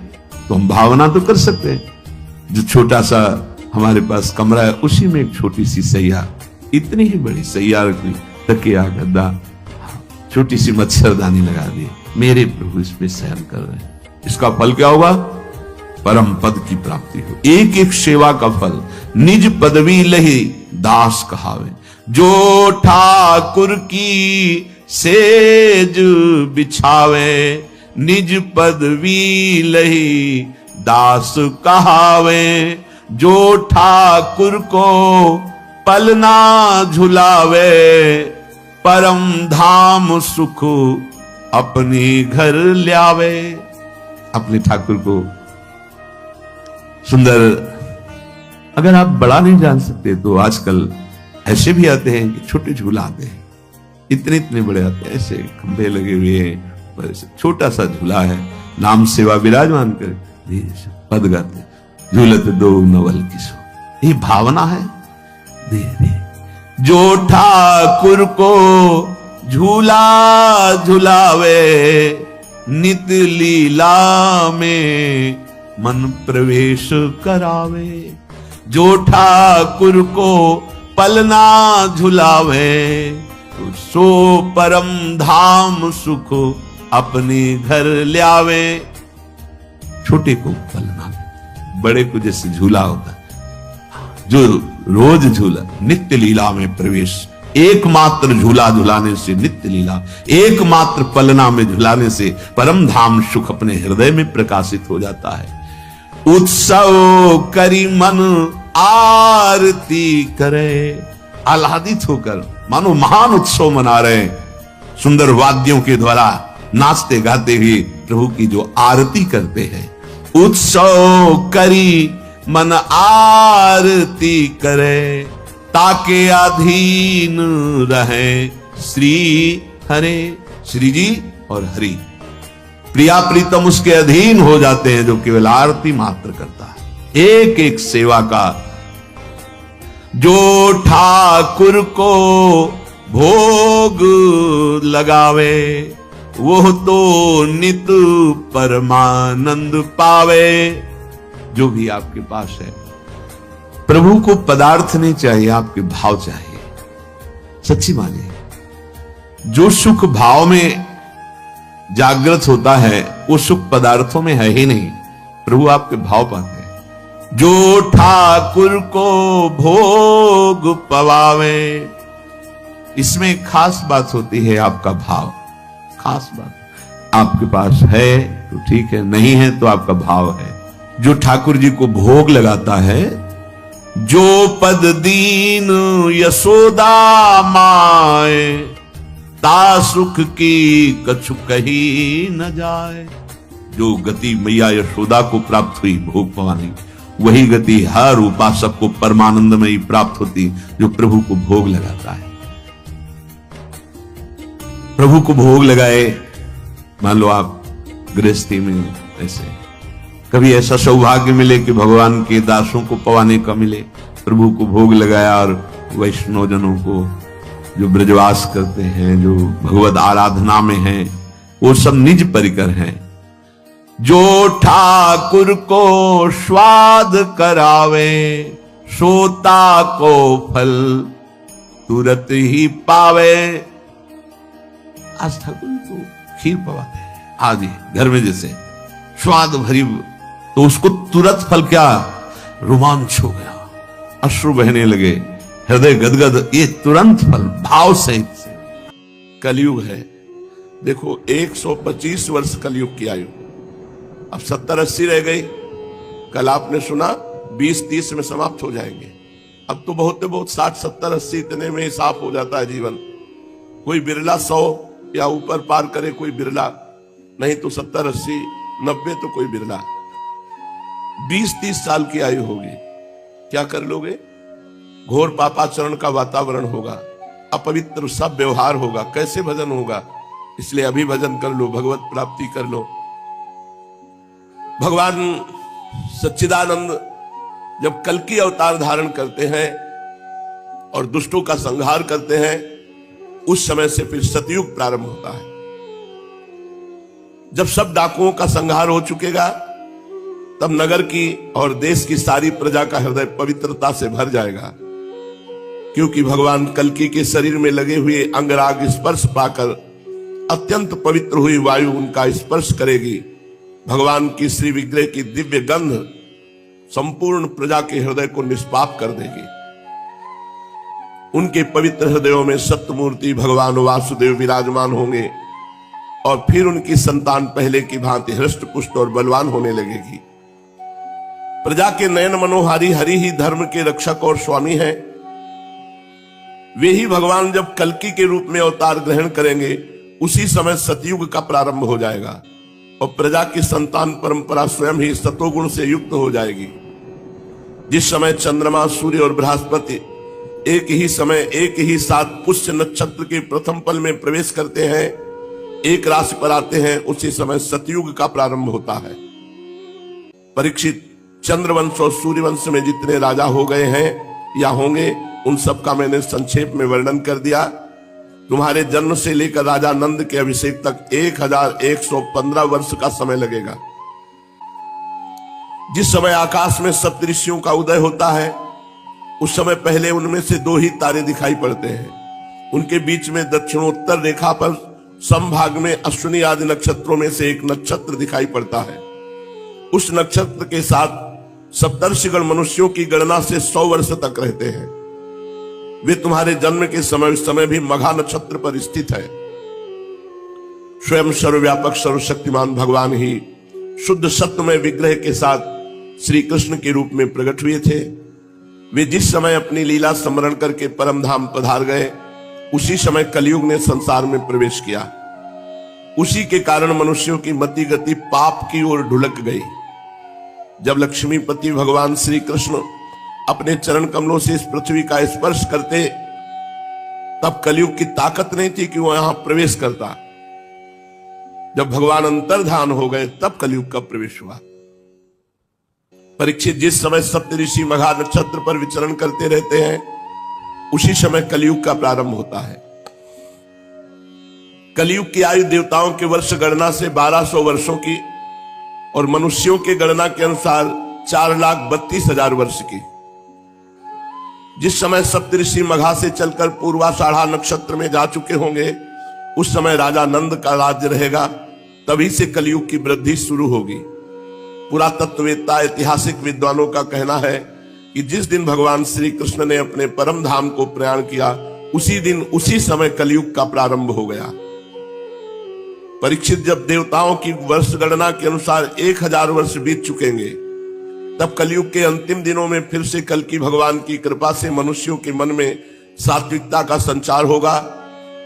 तो हम भावना तो कर सकते हैं। जो छोटा सा हमारे पास कमरा है, उसी में एक छोटी सी सैया, इतनी ही बड़ी सैया रखी, तकिया, गद्दा, छोटी सी मच्छरदानी लगा दी, मेरे प्रभु इसमें शयन कर रहे हैं। इसका फल क्या होगा? परम पद की प्राप्ति हो। एक एक सेवा का फल। निज पदवी लही दास कहावे, जो ठाकुर की सेज बिछावे। निज पदवी लही दास कहावे, जो ठाकुर को पलना झुलावे। परम धाम सुख अपने घर ल्यावे। अपने ठाकुर को सुंदर, अगर आप बड़ा नहीं जान सकते तो आजकल ऐसे भी आते हैं कि छोटे झूला आते हैं, इतने इतने बड़े आते हैं, ऐसे खंभे लगे हुए हैं, पर छोटा सा झूला है, नाम सेवा विराजमान कर पद गाते, झूलत दो नवल किसो। ये भावना है। जो ठाकुर को झूला झुलावे, नित लीला में मन प्रवेश करावे। जो ठाकुर को पलना झुलावे, तो सो परम धाम सुख अपने घर ल्यावे। छोटे को पलना, बड़े को जैसे झूला होता है, जो रोज झूला, नित्य लीला में प्रवेश। एकमात्र झूला झुलाने से नित्य लीला, एकमात्र पलना में झुलाने से परम धाम सुख अपने हृदय में प्रकाशित हो जाता है। उत्सव करी मन आरती करे, आह्लादित होकर मानो महान उत्सव मना रहे हैं। सुंदर वाद्यों के द्वारा नाचते गाते हुए प्रभु की जो आरती करते हैं। उत्सव करी मन आरती करे, ताके अधीन रहे श्री हरे। श्री जी और हरि प्रिया प्रीतम उसके अधीन हो जाते हैं, जो केवल आरती मात्र करता है। एक एक सेवा का। जो ठाकुर को भोग लगावे, वो तो नित परमानंद पावे। जो भी आपके पास है, प्रभु को पदार्थ नहीं चाहिए, आपके भाव चाहिए। सच्ची मानिए, जो सुख भाव में जागृत होता है, वो सुख पदार्थों में है ही नहीं, प्रभु आपके भाव पाते हैं। जो ठाकुर को भोग पवावे, इसमें खास बात होती है आपका भाव। खास बात आपके पास है तो ठीक है, नहीं है तो आपका भाव है। जो ठाकुर जी को भोग लगाता है, जो पद दीन यशोदा माए, ता सुख की कछु कही न जाए। जो गति मैया यशोदा को प्राप्त हुई भोग पवानी, वही गति हर उपासक को परमानंदमयी प्राप्त होती, जो प्रभु को भोग लगाता है। प्रभु को भोग लगाए, मान लो आप गृहस्थी में ऐसे कभी ऐसा सौभाग्य मिले कि भगवान के दासों को पवाने का मिले, प्रभु को भोग लगाया, और वैष्णवजनों को जो ब्रजवास करते हैं, जो भगवत आराधना में हैं, वो सब निज परिकर हैं। जो ठाकुर को स्वाद करावे, सोता को फल तुरंत ही पावे। आज ठाकुर को खीर पवाते हैं, आज ही घर में जैसे स्वाद भरी, तो उसको तुरंत फल क्या, रोमांच हो गया, अश्रु बहने लगे, हृदय गदगद, ये तुरंत फल भाव सहित। कलयुग है, देखो 125 वर्ष कलयुग की आयु, अब 70-80 रह गई। कल आपने सुना 20-30 में समाप्त हो जाएंगे। अब तो बहुत 60-70-80 इतने में ही साफ हो जाता है जीवन। कोई बिरला 100 या ऊपर पार करे, कोई बिरला, नहीं तो 70-80-90 तो कोई बिरला। 20-30 साल की आयु होगी, क्या कर लोगे? घोर पापाचरण का वातावरण होगा, अपवित्र सब व्यवहार होगा, कैसे भजन होगा? इसलिए अभी भजन कर लो, भगवत प्राप्ति कर लो। भगवान सच्चिदानंद जब कल की अवतार धारण करते हैं और दुष्टों का संहार करते हैं, उस समय से फिर सतयुग प्रारंभ होता है। जब सब डाकुओं का संहार हो चुकेगा, तब नगर की और देश की सारी प्रजा का हृदय पवित्रता से भर जाएगा, क्योंकि भगवान कल्कि के शरीर में लगे हुए अंगराग स्पर्श पाकर अत्यंत पवित्र हुई वायु उनका स्पर्श करेगी। भगवान की श्री विग्रह की दिव्य गंध संपूर्ण प्रजा के हृदय को निष्पाप कर देगी। उनके पवित्र हृदयों में सत्यमूर्ति भगवान वासुदेव विराजमान होंगे, और फिर उनकी संतान पहले की भांति हृष्ट पुष्ट और बलवान होने लगेगी। प्रजा के नयन मनोहारी हरि ही धर्म के रक्षक और स्वामी हैं। वे ही भगवान जब कल्कि के रूप में अवतार ग्रहण करेंगे, उसी समय सतयुग का प्रारंभ हो जाएगा, और प्रजा की संतान परंपरा स्वयं ही सतोगुण से युक्त हो जाएगी। जिस समय चंद्रमा, सूर्य और बृहस्पति एक ही समय एक ही साथ पुष्य नक्षत्र के प्रथम पल में प्रवेश करते हैं, एक राशि पर आते हैं, उसी समय सतयुग का प्रारंभ होता है। परीक्षित, चंद्रवंश और सूर्यवंश में जितने राजा हो गए हैं या होंगे, उन सब का मैंने संक्षेप में वर्णन कर दिया। तुम्हारे जन्म से लेकर राजा नंद के अभिषेक तक 1115 वर्ष का समय लगेगा। जिस समय आकाश में सप्तऋषियों का उदय होता है, उस समय पहले उनमें से 2 ही तारे दिखाई पड़ते हैं। उनके बीच में दक्षिणोत्तर रेखा पर समभाग में अश्विनी आदि नक्षत्रों में से एक नक्षत्र दिखाई पड़ता है। उस नक्षत्र के साथ सप्तर्षिगण मनुष्यों की गणना से 100 वर्ष तक रहते हैं। वे तुम्हारे जन्म के समय उस समय भी मघा नक्षत्र पर स्थित है। स्वयं सर्वव्यापक सर्वशक्तिमान भगवान ही शुद्ध सत्वमय विग्रह के साथ श्री कृष्ण के रूप में प्रकट हुए थे। वे जिस समय अपनी लीला स्मरण करके परम धाम पधार गए, उसी समय कलयुग ने संसार में प्रवेश किया। उसी के कारण मनुष्यों की मति गति पाप की ओर ढुलक गई। जब लक्ष्मीपति भगवान श्री कृष्ण अपने चरण कमलों से इस पृथ्वी का स्पर्श करते, तब कलयुग की ताकत नहीं थी कि वो यहां प्रवेश करता। जब भगवान अंतर्धान हो गए, तब कलयुग का प्रवेश हुआ। परीक्षित, जिस समय सप्तऋषि मघा नक्षत्र पर विचरण करते रहते हैं, उसी समय कलयुग का प्रारंभ होता है। कलयुग की आयु देवताओं के वर्ष गणना से 1200 वर्षों की और मनुष्यों के गणना के अनुसार 4,32,000 वर्ष की। जिस समय सप्तऋषि मघा से चलकर पूर्वाषाढ़ा नक्षत्र में जा चुके होंगे, उस समय राजा नंद का राज्य रहेगा। तभी से कलयुग की वृद्धि शुरू होगी। पुरातत्ववेत्ता ऐतिहासिक विद्वानों का कहना है कि जिस दिन भगवान श्री कृष्ण ने अपने परम धाम को प्रयाण किया, उसी दिन उसी समय कलयुग का प्रारंभ हो गया। परीक्षित, जब देवताओं की वर्ष गणना के अनुसार 1000 वर्ष बीत चुकेंगे, तब कलयुग के अंतिम दिनों में फिर से कल्कि भगवान की कृपा से मनुष्यों के मन में सात्विकता का संचार होगा।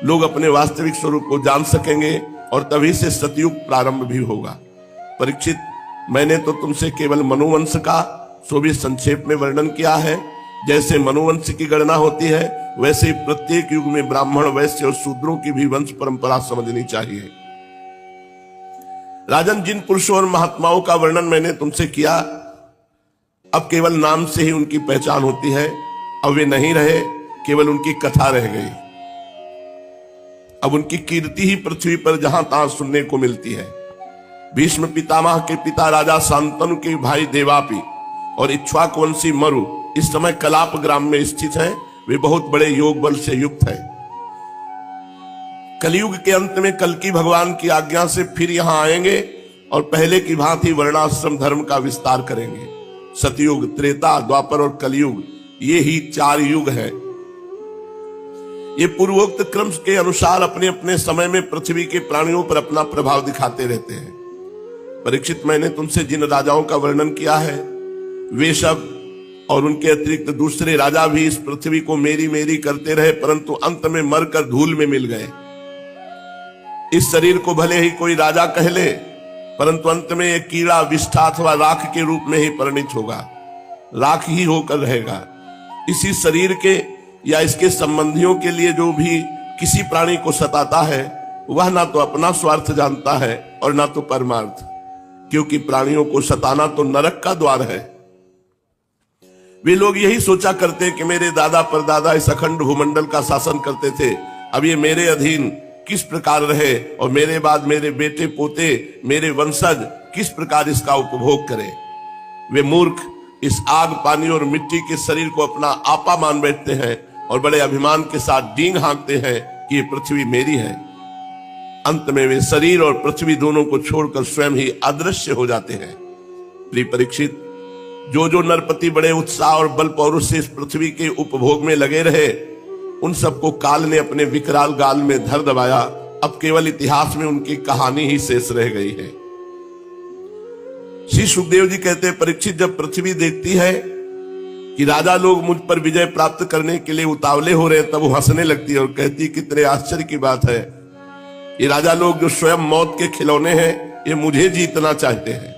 लोग अपने वास्तविक स्वरूप को जान सकेंगे और तभी से सतयुग प्रारंभ भी होगा। परीक्षित, मैंने तो तुमसे केवल मनुवंश का सो भी संक्षेप में वर्णन किया है। जैसे मनुवंश की गणना होती है, वैसे ही प्रत्येक युग में ब्राह्मण, वैश्य और शूद्रों की भी वंश परंपरा समझनी चाहिए। राजन, जिन पुरुषों और महात्माओं का वर्णन मैंने तुमसे किया, अब केवल नाम से ही उनकी पहचान होती है। अब वे नहीं रहे, केवल उनकी कथा रह गई। अब उनकी कीर्ति ही पृथ्वी पर जहां तहां सुनने को मिलती है। भीष्म पितामह के पिता राजा शांतनु के भाई देवापी और इक्ष्वाकुवंशी मरु इस समय कलाप ग्राम में स्थित हैं। वे बहुत बड़े योग बल से युक्त है। कलयुग के अंत में कल्कि भगवान की आज्ञा से फिर यहां आएंगे और पहले की भांति वर्णाश्रम धर्म का विस्तार करेंगे। सतयुग, त्रेता, द्वापर और कलयुग, ये ही 4 युग है। ये पूर्वोक्त क्रम के अनुसार अपने अपने समय में पृथ्वी के प्राणियों पर अपना प्रभाव दिखाते रहते हैं। परीक्षित, मैंने तुमसे जिन राजाओं का वर्णन किया है, वे सब और उनके अतिरिक्त दूसरे राजा भी इस पृथ्वी को मेरी मेरी करते रहे, परंतु अंत में मरकर धूल में मिल गए। इस शरीर को भले ही कोई राजा कह ले, परंतु अंत में एक कीड़ा, विष्ठा अथवा राख के रूप में ही परिणित होगा, राख ही होकर रहेगा। इसी शरीर के या इसके संबंधियों के लिए जो भी किसी प्राणी को सताता है, वह ना तो अपना स्वार्थ जानता है और ना तो परमार्थ, क्योंकि प्राणियों को सताना तो नरक का द्वार है। वे लोग यही सोचा करते कि मेरे दादा परदादा इस अखंड भूमंडल का शासन करते थे, अब ये मेरे अधीन किस प्रकार रहे और मेरे बाद मेरे बेटे पोते, मेरे वंशज किस प्रकार इसका उपभोग करें। वे मूर्ख इस आग, पानी और मिट्टी के शरीर को अपना आपा मान बैठते हैं और बड़े अभिमान के साथ डींग हाँकते हैं कि ये पृथ्वी मेरी है। अंत में वे शरीर और पृथ्वी दोनों को छोड़कर स्वयं ही अदृश्य हो जाते हैं। प्रिय परीक्षित, जो नरपति बड़े उत्साह और बल पौरुष से इस पृथ्वी के उपभोग में लगे रहे, उन सबको काल ने अपने विकराल गाल में धर दबाया। अब केवल इतिहास में उनकी कहानी ही शेष रह गई है। श्री सुखदेव जी कहते हैं, परीक्षित, जब पृथ्वी देखती है कि राजा लोग मुझ पर विजय प्राप्त करने के लिए उतावले हो रहे हैं, तब वो हंसने लगती है और कहती, कितने आश्चर्य की बात है, ये राजा लोग जो स्वयं मौत के खिलौने हैं, ये मुझे जीतना चाहते हैं।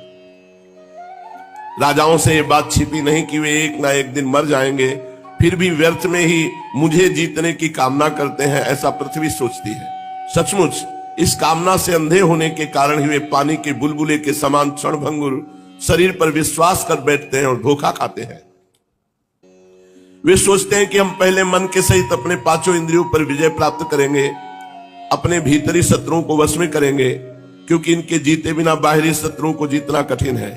राजाओं से ये बात छिपी नहीं कि वे एक ना एक दिन मर जाएंगे, फिर भी व्यर्थ में ही मुझे जीतने की कामना करते हैं, ऐसा पृथ्वी सोचती है। सचमुच इस कामना से अंधे होने के कारण ही वे पानी के बुलबुले के समान क्षणभंगुर शरीर पर विश्वास कर बैठते हैं और धोखा खाते हैं। वे सोचते हैं कि हम पहले मन के सहित अपने 5 इंद्रियों पर विजय प्राप्त करेंगे, अपने भीतरी शत्रुओं को वश में करेंगे, क्योंकि इनके जीते बिना बाहरी शत्रुओं को जीतना कठिन है।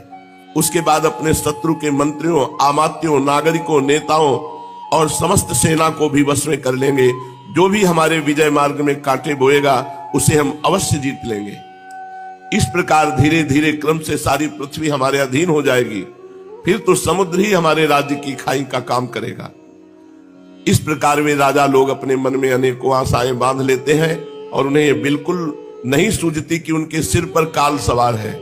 उसके बाद अपने शत्रु के मंत्रियों, आमात्यों, नागरिकों, नेताओं और समस्त सेना को भी वश में कर लेंगे। जो भी हमारे विजय मार्ग में कांटे बोएगा, उसे हम अवश्य जीत लेंगे। इस प्रकार धीरे धीरे क्रम से सारी पृथ्वी हमारे अधीन हो जाएगी, फिर तो समुद्र ही हमारे राज्य की खाई का काम करेगा। इस प्रकार वे राजा लोग अपने मन में अनेकों आशाएं बांध लेते हैं और उन्हें यह बिल्कुल नहीं सूझती कि उनके सिर पर काल सवार है।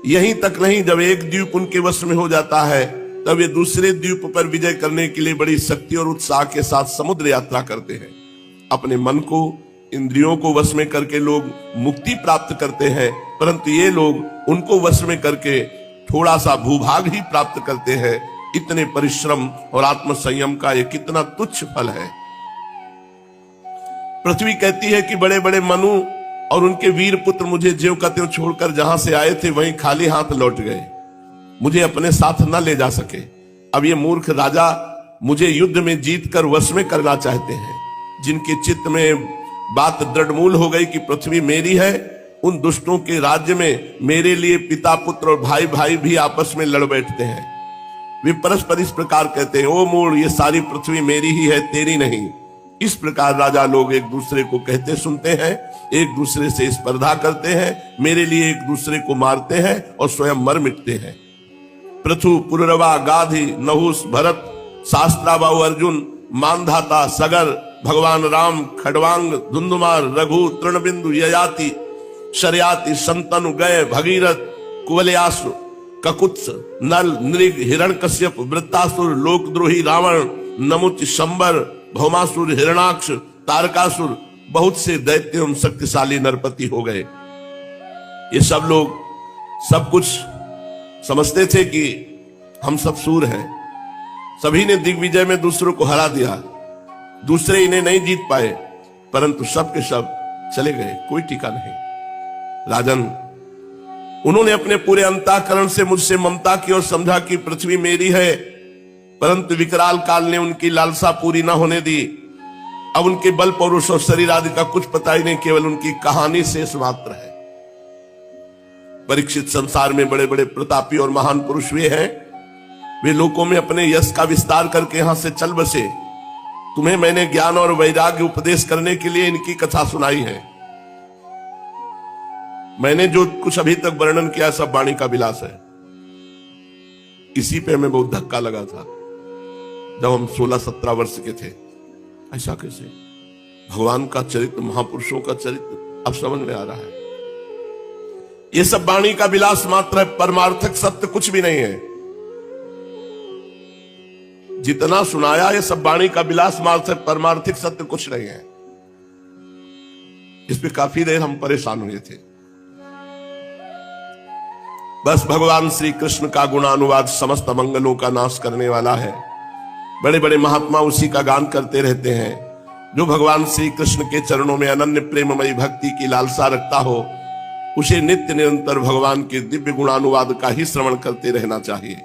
यहीं तक नहीं, जब एक द्वीप उनके वश में हो जाता है, तब वे दूसरे द्वीप पर विजय करने के लिए बड़ी शक्ति और उत्साह के साथ समुद्र यात्रा करते हैं। अपने मन को, इंद्रियों को वश में करके लोग मुक्ति प्राप्त करते हैं, परंतु ये लोग उनको वश में करके थोड़ा सा भूभाग ही प्राप्त करते हैं। इतने परिश्रम और आत्म संयम का ये कितना तुच्छ फल है। पृथ्वी कहती है कि बड़े बड़े मनु और उनके वीर पुत्र मुझे ज्यों का त्यों छोड़कर जहां से आए थे वहीं खाली हाथ लौट गए, मुझे अपने साथ न ले जा सके। अब ये मूर्ख राजा मुझे युद्ध में जीतकर वश में करना चाहते हैं। जिनके चित्त में बात दृढ़मूल हो गई कि पृथ्वी मेरी है, उन दुष्टों के राज्य में मेरे लिए पिता पुत्र और भाई भाई भी आपस में लड़ बैठते हैं। वे परस्पर इस प्रकार कहते हैं, ओ मूढ़, ये सारी पृथ्वी मेरी ही है, तेरी नहीं। इस प्रकार राजा लोग एक दूसरे को कहते सुनते हैं, एक दूसरे से स्पर्धा करते हैं, मेरे लिए एक दूसरे को मारते हैं और स्वयं मर मिटते हैं। पृथु, पुररवा, गाधी, नहुस, भरत, शास्त्राबाहु अर्जुन, मानधाता, सगर, भगवान राम, खडवांग, धुंधुमार, रघु, तृणबिंदु, ययाति, शर्याति, संतनु, गय, भगीरथ, कुवलयासु, ककुत्स, नल, नृग, हिरण्यकश्यप, वृत्तासुर, लोकद्रोही रावण, नमुच, शंबर, भौमासुर, हिरणाक्ष, तारकासुर, बहुत से दैत्य एवं शक्तिशाली नरपति हो गए। ये सब लोग सब कुछ समझते थे कि हम सब सूर हैं। सभी ने दिग्विजय में दूसरों को हरा दिया, दूसरे इन्हें नहीं जीत पाए, परंतु सब के सब चले गए, कोई टीका नहीं। राजन, उन्होंने अपने पूरे अंतःकरण से मुझसे ममता की और समझा कि पृथ्वी मेरी है, परंतु विकराल काल ने उनकी लालसा पूरी ना होने दी। अब उनके बल पौरुष और शरीर आदि का कुछ पता ही नहीं, केवल उनकी कहानी शेष मात्र है। परीक्षित, संसार में बड़े बड़े प्रतापी और महान पुरुष वे हैं, वे लोकों में अपने यश का विस्तार करके यहां से चल बसे। तुम्हें मैंने ज्ञान और वैराग्य उपदेश करने के लिए इनकी कथा सुनाई है। मैंने जो कुछ अभी तक वर्णन किया सब वाणी का विलास है। इसी पे हमें बहुत धक्का लगा था जब हम 16-17 वर्ष के थे। ऐसा कैसे? भगवान का चरित्र, महापुरुषों का चरित्र अब समझ में आ रहा है। ये सब वाणी का विलास मात्र है, परमार्थक सत्य कुछ भी नहीं है। जितना सुनाया ये सब वाणी का विलास मात्र है, परमार्थिक सत्य कुछ नहीं है। इस पे काफी देर हम परेशान हुए थे। बस भगवान श्री कृष्ण का गुणानुवाद समस्त मंगलों का नाश करने वाला है। बड़े बड़े महात्मा उसी का गान करते रहते हैं। जो भगवान श्री कृष्ण के चरणों में अनन्य प्रेममयी भक्ति की लालसा रखता हो, उसे नित्य निरंतर भगवान के दिव्य गुणानुवाद का ही श्रवण करते रहना चाहिए।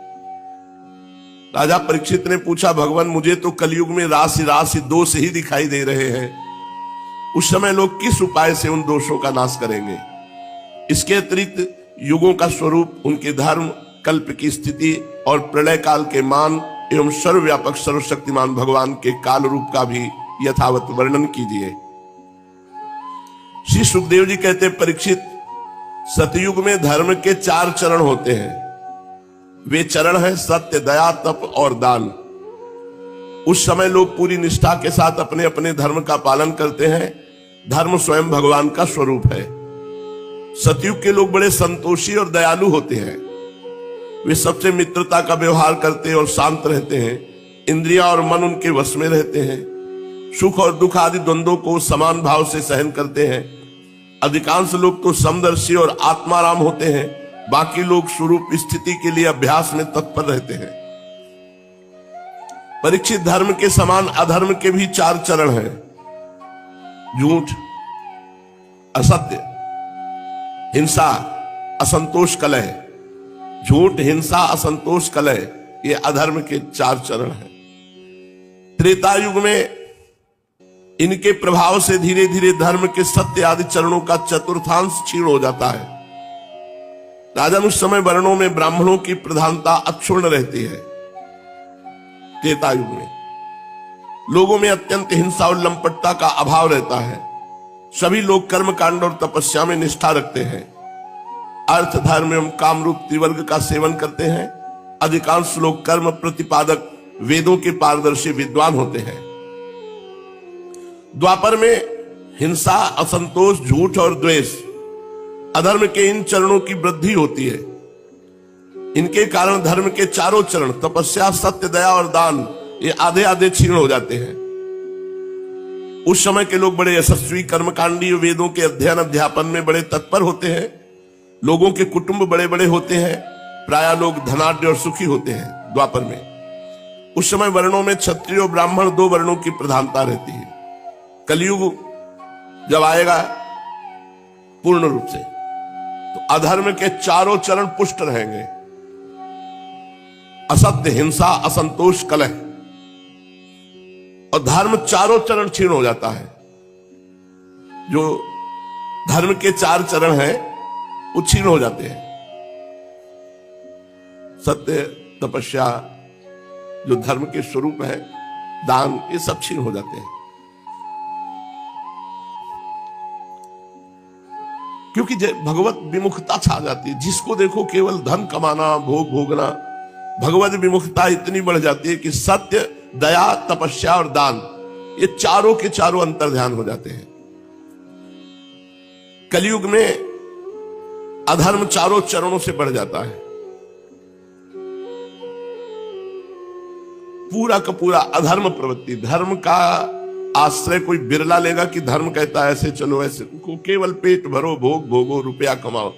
राजा परीक्षित ने पूछा, भगवान मुझे तो कलयुग में राशि राशि दोष ही दिखाई दे रहे हैं। उस समय लोग किस उपाय से उन दोषों का नाश करेंगे? इसके अतिरिक्त युगों का स्वरूप, उनके धर्म, कल्प की स्थिति और प्रलय काल के मान एवं सर्वव्यापक सर्वशक्तिमान भगवान के काल रूप का भी यथावत वर्णन कीजिए। श्री सुखदेव जी कहते, परीक्षित, सतयुग में धर्म के 4 चरण होते हैं। वे चरण हैं सत्य, दया, तप और दान। उस समय लोग पूरी निष्ठा के साथ अपने अपने धर्म का पालन करते हैं। धर्म स्वयं भगवान का स्वरूप है। सतयुग के लोग बड़े संतोषी और दयालु होते हैं। वे सबसे मित्रता का व्यवहार करते और शांत रहते हैं। इंद्रियां और मन उनके वश में रहते हैं। सुख और दुख आदि द्वंद्वों को समान भाव से सहन करते हैं। अधिकांश लोग तो समदर्शी और आत्माराम होते हैं। बाकी लोग स्वरूप स्थिति के लिए अभ्यास में तत्पर रहते हैं। परीक्षित, धर्म के समान अधर्म के भी 4 चरण हैं। झूठ, असत्य, हिंसा, असंतोष, कलह। झूठ, हिंसा, असंतोष, कलह, ये अधर्म के 4 चरण हैं। त्रेता युग में इनके प्रभाव से धीरे धीरे धर्म के सत्य आदि चरणों का चतुर्थांश क्षीण हो जाता है। राजन, उस समय वर्णों में ब्राह्मणों की प्रधानता अक्षुण्ण रहती है। त्रेता युग में लोगों में अत्यंत हिंसा और लंपटता का अभाव रहता है। सभी लोग कर्म कांड और तपस्या में निष्ठा रखते हैं। अर्थ, धर्म एवं काम रूप त्रिवर्ग का सेवन करते हैं। अधिकांश लोग कर्म प्रतिपादक, वेदों के पारदर्शी विद्वान होते हैं। द्वापर में हिंसा, असंतोष, झूठ और द्वेष, अधर्म के इन चरणों की वृद्धि होती है। इनके कारण धर्म के 4 चरण तपस्या, सत्य, दया और दान ये आधे आधे क्षीण हो जाते हैं। उस समय के लोग बड़े यशस्वी, कर्मकांडी, वेदों के अध्ययन अध्यापन में बड़े तत्पर होते हैं। लोगों के कुटुंब बड़े बड़े होते हैं। प्राय लोग धनाढ्य और सुखी होते हैं। द्वापर में उस समय वर्णों में क्षत्रिय और ब्राह्मण 2 वर्णों की प्रधानता रहती है। कलयुग जब आएगा पूर्ण रूप से, तो अधर्म के 4 चरण पुष्ट रहेंगे। असत्य, हिंसा, असंतोष, कलह, और धर्म 4 चरण क्षीण हो जाता है। जो धर्म के 4 चरण हैं वो क्षीण हो जाते हैं। सत्य, तपस्या, जो धर्म के स्वरूप है, दान, ये सब क्षीण हो जाते हैं। क्योंकि भगवत विमुखता छा जाती है। जिसको देखो केवल धन कमाना, भोग भोगना। भगवत विमुखता इतनी बढ़ जाती है कि सत्य, दया, तपस्या और दान ये 4 के 4 अंतर्ध्यान हो जाते हैं। कलयुग में अधर्म 4 चरणों से बढ़ जाता है। पूरा का पूरा अधर्म प्रवृत्ति। धर्म का आश्रय कोई बिरला लेगा कि धर्म कहता है ऐसे चलो, ऐसे को केवल पेट भरो, भोग भोगो, रुपया कमाओ।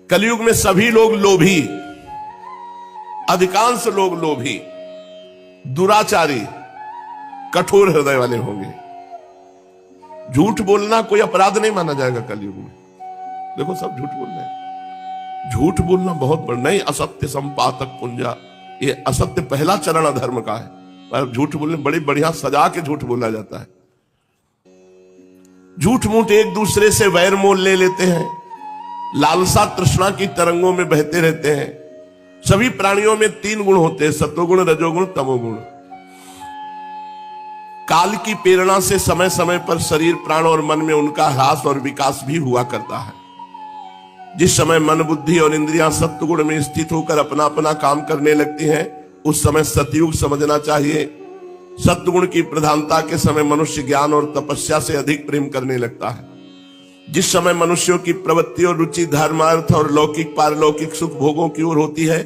कलयुग में सभी लोग लोभी, अधिकांश लोग लोभी, दुराचारी, कठोर हृदय वाले होंगे। झूठ बोलना कोई अपराध नहीं माना जाएगा कलयुग में। देखो सब झूठ बोल रहे हैं। झूठ बोलना बहुत बड़ा नहीं, असत्य संपातक पुंजा, ये असत्य पहला चरण अधर्म का है। पर झूठ बोलने बड़ी बढ़िया सजा के झूठ बोला जाता है। झूठ मूठ एक दूसरे से वैर मोल ले लेते हैं, लालसा तृष्णा की तरंगों में बहते रहते हैं। सभी प्राणियों में 3 गुण होते हैं, सत्वगुण, रजोगुण, तमोगुण। काल की प्रेरणा से समय समय पर शरीर, प्राण और मन में उनका ह्रास और विकास भी हुआ करता है। जिस समय मन, बुद्धि और इंद्रियां सत्वगुण में स्थित होकर अपना अपना काम करने लगती हैं, उस समय सतयुग समझना चाहिए। सत्वगुण की प्रधानता के समय मनुष्य ज्ञान और तपस्या से अधिक प्रेम करने लगता है। जिस समय मनुष्यों की प्रवृत्ति और रुचि धर्म, अर्थ और लौकिक पारलौकिक सुख भोगों की ओर होती है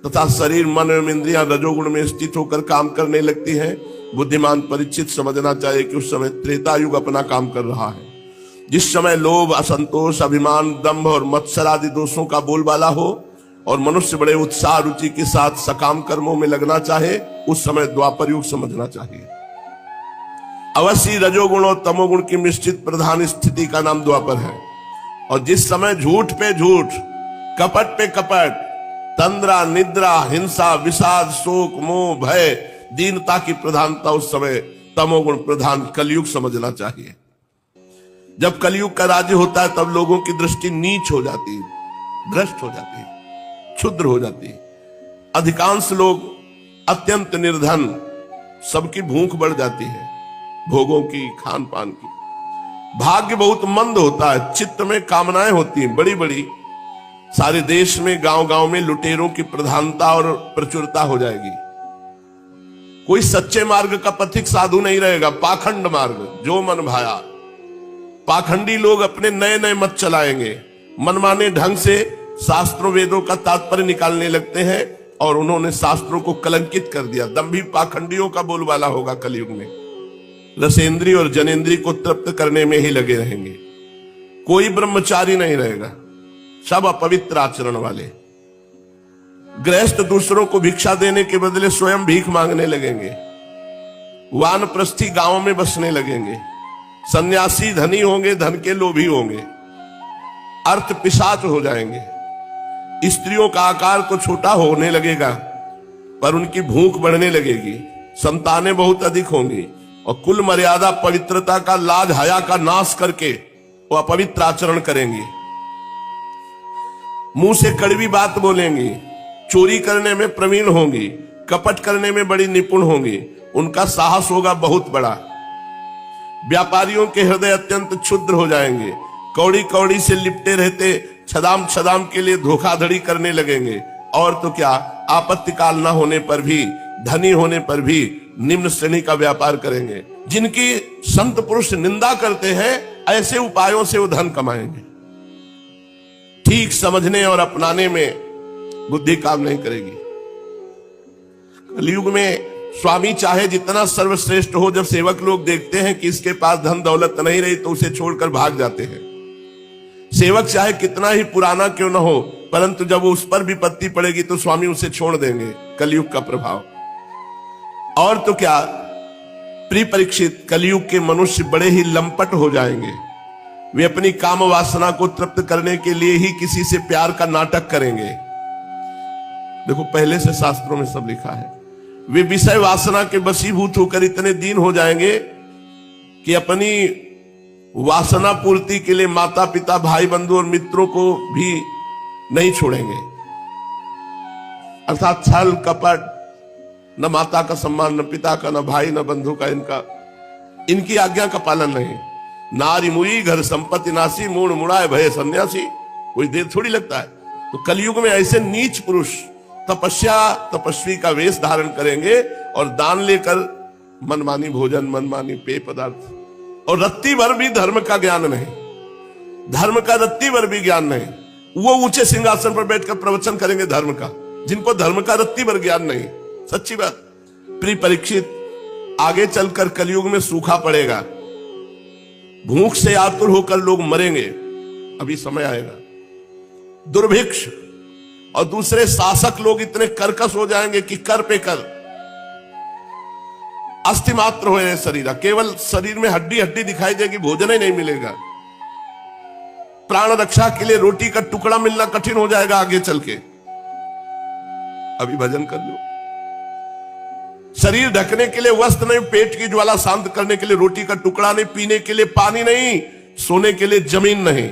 तथा शरीर, मन एवं इंद्रियां रजोगुण में स्थित होकर काम करने लगती हैं, बुद्धिमान परीक्षित समझना चाहिए कि उस समय त्रेता युग अपना काम कर रहा है। जिस समय लोभ, असंतोष, अभिमान, दंभ और मत्सर आदि दोषों का बोलबाला हो और मनुष्य बड़े उत्साह रुचि के साथ सकाम कर्मों में लगना चाहे, उस समय द्वापर युग समझना चाहिए। अवश्य रजोगुण और तमोगुण की मिश्रित प्रधान स्थिति का नाम द्वापर है। और जिस समय झूठ पे झूठ, कपट पे कपट, तंद्रा, निद्रा, हिंसा, विषाद, शोक, मोह, भय, दीनता की प्रधानता, उस समय तमोगुण प्रधान कलयुग समझना चाहिए। जब कलयुग का राज्य होता है तब लोगों की दृष्टि नीच हो जाती है, भ्रष्ट हो जाती है, क्षुद्र हो जाती है। अधिकांश लोग अत्यंत निर्धन, सबकी भूख बढ़ जाती है, भोगों की, खान पान की। भाग्य बहुत मंद होता है, चित्त में कामनाएं होती हैं बड़ी बड़ी। सारे देश में गांव गांव में लुटेरों की प्रधानता और प्रचुरता हो जाएगी। कोई सच्चे मार्ग का पथिक साधु नहीं रहेगा, पाखंड मार्ग, जो मन भाया। पाखंडी लोग अपने नए नए मत चलाएंगे, मनमाने ढंग से शास्त्रों वेदों का तात्पर्य निकालने लगते हैं और उन्होंने शास्त्रों को कलंकित कर दिया। दंभी पाखंडियों का बोलबाला होगा कलयुग में। रसेंद्री और जनेंद्री को तृप्त करने में ही लगे रहेंगे। कोई ब्रह्मचारी नहीं रहेगा, सब अपवित्र आचरण वाले। गृहस्थ दूसरों को भिक्षा देने के बदले स्वयं भीख मांगने लगेंगे। वानप्रस्थी गांवों में बसने लगेंगे। सन्यासी धनी होंगे, धन के लोभी होंगे। अर्थ पिशाच हो जाएंगे। स्त्रियों का आकार तो छोटा होने लगेगा पर उनकी भूख बढ़ने लगेगी। संतानें बहुत अधिक होंगी और कुल मर्यादा, पवित्रता का, लाज हया का नाश करके वो अपवित्र आचरण करेंगी। मुंह से कड़वी बात बोलेंगी, चोरी करने में प्रवीण होंगी, कपट करने में बड़ी निपुण होंगी। उनका साहस होगा बहुत बड़ा। व्यापारियों के हृदय अत्यंत क्षुद्र हो जाएंगे। कौड़ी कौड़ी से लिपटे रहते छदाम छदाम के लिए धोखाधड़ी करने लगेंगे। और तो क्या, आपत्ति काल न होने पर भी, धनी होने पर भी निम्न श्रेणी का व्यापार करेंगे। जिनकी संत पुरुष निंदा करते हैं, ऐसे उपायों से वो धन कमाएंगे। ठीक समझने और अपनाने में बुद्धि काम नहीं करेगी। कलयुग में स्वामी चाहे जितना सर्वश्रेष्ठ हो, जब सेवक लोग देखते हैं कि इसके पास धन दौलत नहीं रही तो उसे छोड़कर भाग जाते हैं। सेवक चाहे कितना ही पुराना क्यों न हो, परंतु जब उस पर विपत्ति पड़ेगी तो स्वामी उसे छोड़ देंगे। कलयुग का प्रभाव। और तो क्या, प्रिय परीक्षित, कलयुग के मनुष्य बड़े ही लंपट हो जाएंगे। वे अपनी काम वासना को तृप्त करने के लिए ही किसी से प्यार का नाटक करेंगे। देखो पहले से शास्त्रों में सब लिखा है। वे विषय वासना के वशीभूत होकर इतने दीन हो जाएंगे कि अपनी वासना पूर्ति के लिए माता पिता, भाई बंधु और मित्रों को भी नहीं छोड़ेंगे। अर्थात छल कपट, न माता का सम्मान, न पिता का, न भाई, न बंधु का, इनकी आज्ञा का पालन नहीं। नारी मुई घर संपत्ति नासी, मूड मुड़ाए भय सन्यासी। कोई देर थोड़ी लगता है। तो कलयुग में ऐसे नीच पुरुष तपस्वी का वेश धारण करेंगे और दान लेकर मनमानी भोजन, मनमानी पेय पदार्थ, और रत्ती भर भी धर्म का ज्ञान नहीं। धर्म का रत्ती भर भी ज्ञान नहीं। वो ऊंचे सिंहासन पर बैठकर प्रवचन करेंगे धर्म का, जिनको धर्म का रत्ती भर ज्ञान नहीं। सच्ची बात। प्रिय परीक्षित, आगे चलकर कलयुग में सूखा पड़ेगा। भूख से आतुर होकर लोग मरेंगे। अभी समय आएगा। दुर्भिक्ष और दूसरे शासक लोग इतने कर्कश हो जाएंगे कि कर पे कर, अस्थि मात्र हो शरीर, केवल शरीर में हड्डी हड्डी दिखाई देगी, भोजन ही नहीं मिलेगा। प्राण रक्षा के लिए रोटी का टुकड़ा मिलना कठिन हो जाएगा आगे चल के। अभी भजन कर लो। शरीर ढकने के लिए वस्त्र नहीं, पेट की ज्वाला शांत करने के लिए रोटी का टुकड़ा नहीं, पीने के लिए पानी नहीं, सोने के लिए जमीन नहीं,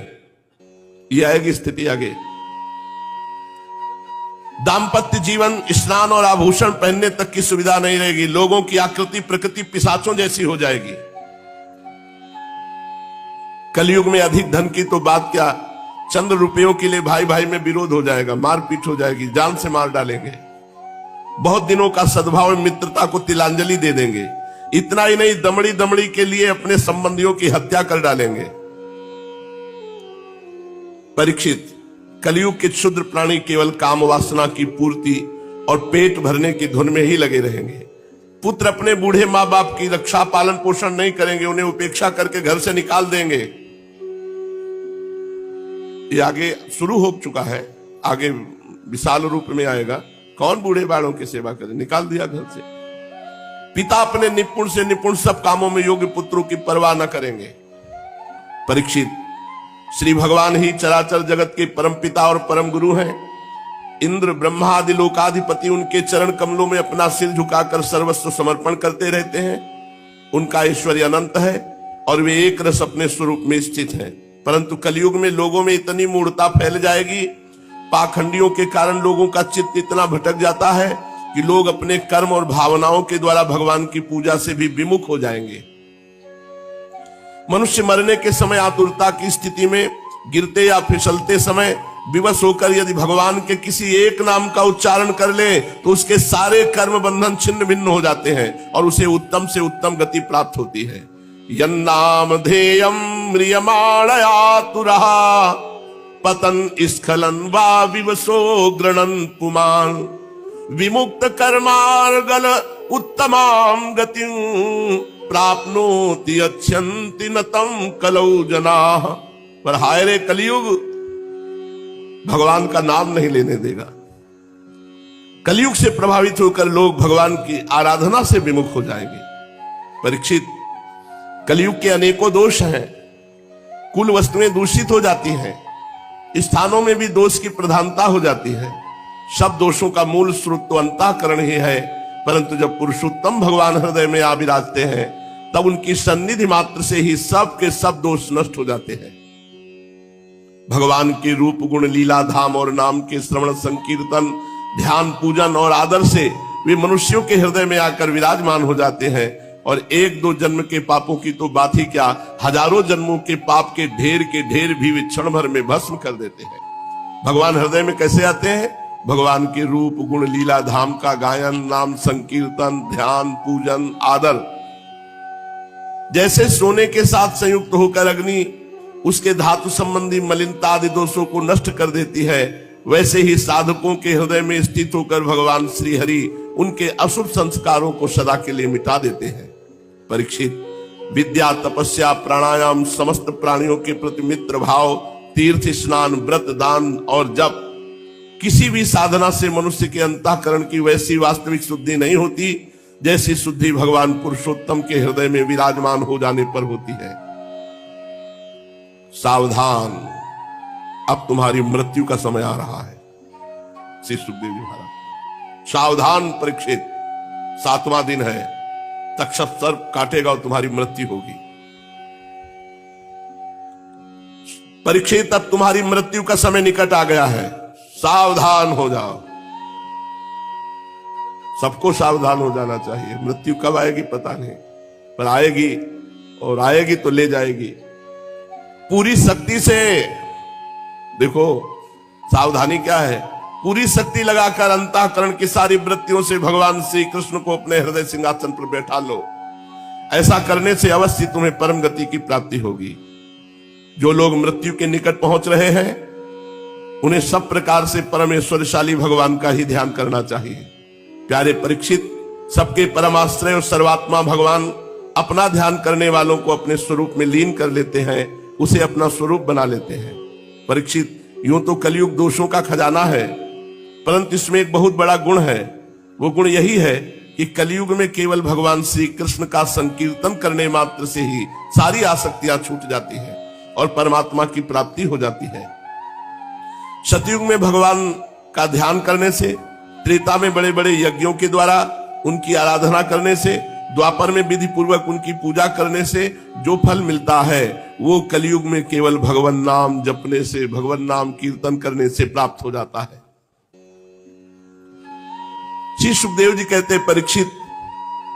ये आएगी स्थिति आगे। दाम्पत्य जीवन, स्नान और आभूषण पहनने तक की सुविधा नहीं रहेगी। लोगों की आकृति प्रकृति पिशाचों जैसी हो जाएगी। कलयुग में अधिक धन की तो बात क्या, चंद रुपयों के लिए भाई भाई में विरोध हो जाएगा, मारपीट हो जाएगी, जान से मार डालेंगे। बहुत दिनों का सद्भाव और मित्रता को तिलांजलि दे देंगे। इतना ही नहीं, दमड़ी दमड़ी के लिए अपने संबंधियों की हत्या कर डालेंगे। परीक्षित, कलयुग के क्षुद्र प्राणी केवल काम वासना की पूर्ति और पेट भरने की धुन में ही लगे रहेंगे। पुत्र अपने बूढ़े मां बाप की रक्षा पालन पोषण नहीं करेंगे, उन्हें उपेक्षा करके घर से निकाल देंगे। ये आगे शुरू हो चुका है, आगे विशाल रूप में आएगा। कौन बूढ़े बालों की सेवा करे, निकाल दिया घर से। पिता अपने निपुण से निपुण सब कामों में योग्य पुत्रों की परवाह न करेंगे। परीक्षित, श्री भगवान ही चराचर जगत के परम पिता और परम गुरु हैं। इंद्र ब्रह्मा आदि लोकाधिपति उनके चरण कमलों में अपना सिर झुकाकर सर्वस्व समर्पण करते रहते हैं। उनका ऐश्वर्य अनंत है और वे एक रस अपने स्वरूप में स्थित हैं। परंतु कलयुग में लोगों में इतनी मूढ़ता फैल जाएगी, पाखंडियों के कारण लोगों का चित्त इतना भटक जाता है कि लोग अपने कर्म और भावनाओं के द्वारा भगवान की पूजा से भी विमुख हो जाएंगे। मनुष्य मरने के समय आतुरता की स्थिति में गिरते या फिसलते समय विवश होकर यदि भगवान के किसी एक नाम का उच्चारण कर ले तो उसके सारे कर्म बंधन छिन्न भिन्न हो जाते हैं और उसे उत्तम से उत्तम गति प्राप्त होती है। यन्नाम धेयम म्रियमाणयातुरः पतन स्खलन वा विवशो गृणन् पुमान् विमुक्त कर्मार्गल उत्तमां गतिं प्राप्नोति अच्छन्ति न तं कलौ जनाः। पर हाय रे कलयुग, भगवान का नाम नहीं लेने देगा। कलयुग से प्रभावित होकर लोग भगवान की आराधना से विमुख हो जाएंगे। परीक्षित, कलयुग के अनेकों दोष हैं। कुल वस्तुएं दूषित हो जाती हैं, स्थानों में भी दोष की प्रधानता हो जाती है। सब दोषों का मूल स्रोत तो अंतःकरण ही है, परंतु जब पुरुषोत्तम भगवान हृदय में आ विराजते हैं तब उनकी सन्निधि मात्र से ही सब के सब दोष नष्ट हो जाते हैं। भगवान के रूप गुण लीला धाम और नाम के श्रवण संकीर्तन ध्यान पूजन और आदर से वे मनुष्यों के हृदय में आकर विराजमान हो जाते हैं और एक दो जन्म के पापों की तो बात ही क्या, हजारों जन्मों के पाप के ढेर भी वे क्षण भर में भस्म कर देते हैं। भगवान हृदय में कैसे आते हैं? भगवान के रूप गुण लीला धाम का गायन नाम संकीर्तन ध्यान पूजन आदर। जैसे सोने के साथ संयुक्त होकर अग्नि उसके धातु संबंधी मलिनता आदि दोषों को नष्ट कर देती है, वैसे ही साधकों के हृदय में स्थित होकर भगवान श्री हरि उनके अशुभ संस्कारों को सदा के लिए मिटा देते हैं। परीक्षित, विद्या तपस्या प्राणायाम समस्त प्राणियों के प्रति मित्र भाव तीर्थ स्नान व्रत दान और जप, किसी भी साधना से मनुष्य के अंतःकरण की वैसी वास्तविक शुद्धि नहीं होती जैसी शुद्धि भगवान पुरुषोत्तम के हृदय में विराजमान हो जाने पर होती है। सावधान, अब तुम्हारी मृत्यु का समय आ रहा है। श्री सुखदेव जी महाराज, सावधान परीक्षित, 7वां दिन है, तक्षक सर्प काटेगा और तुम्हारी मृत्यु होगी। परीक्षित, अब तुम्हारी मृत्यु का समय निकट आ गया है, सावधान हो जाओ। सबको सावधान हो जाना चाहिए। मृत्यु कब आएगी पता नहीं, पर आएगी और आएगी तो ले जाएगी। पूरी शक्ति से देखो, सावधानी क्या है? पूरी शक्ति लगाकर अंतःकरण की सारी वृत्तियों से भगवान श्री कृष्ण को अपने हृदय सिंहासन पर बैठा लो। ऐसा करने से अवश्य तुम्हें परम गति की प्राप्ति होगी। जो लोग मृत्यु के निकट पहुंच रहे हैं उन्हें सब प्रकार से परमेश्वरशाली भगवान का ही ध्यान करना चाहिए। प्यारे परीक्षित, सबके परमाश्रय और सर्वात्मा भगवान अपना ध्यान करने वालों को अपने स्वरूप में लीन कर लेते हैं, उसे अपना स्वरूप बना लेते हैं। परीक्षित, यूं तो कलयुग दोषों का खजाना है, परंतु इसमें एक बहुत बड़ा गुण है। वो गुण यही है कि कलयुग में केवल भगवान श्री कृष्ण का संकीर्तन करने मात्र से ही सारी आसक्तियां छूट जाती हैं। और परमात्मा की प्राप्ति हो जाती है। सतयुग में भगवान का ध्यान करने से, त्रेता में बड़े बड़े यज्ञों के द्वारा उनकी आराधना करने से, द्वापर में विधि पूर्वक उनकी पूजा करने से जो फल मिलता है वो कलयुग में केवल भगवान नाम जपने से, भगवान नाम कीर्तन करने से प्राप्त हो जाता है। श्री सुखदेव जी कहते हैं, परीक्षित,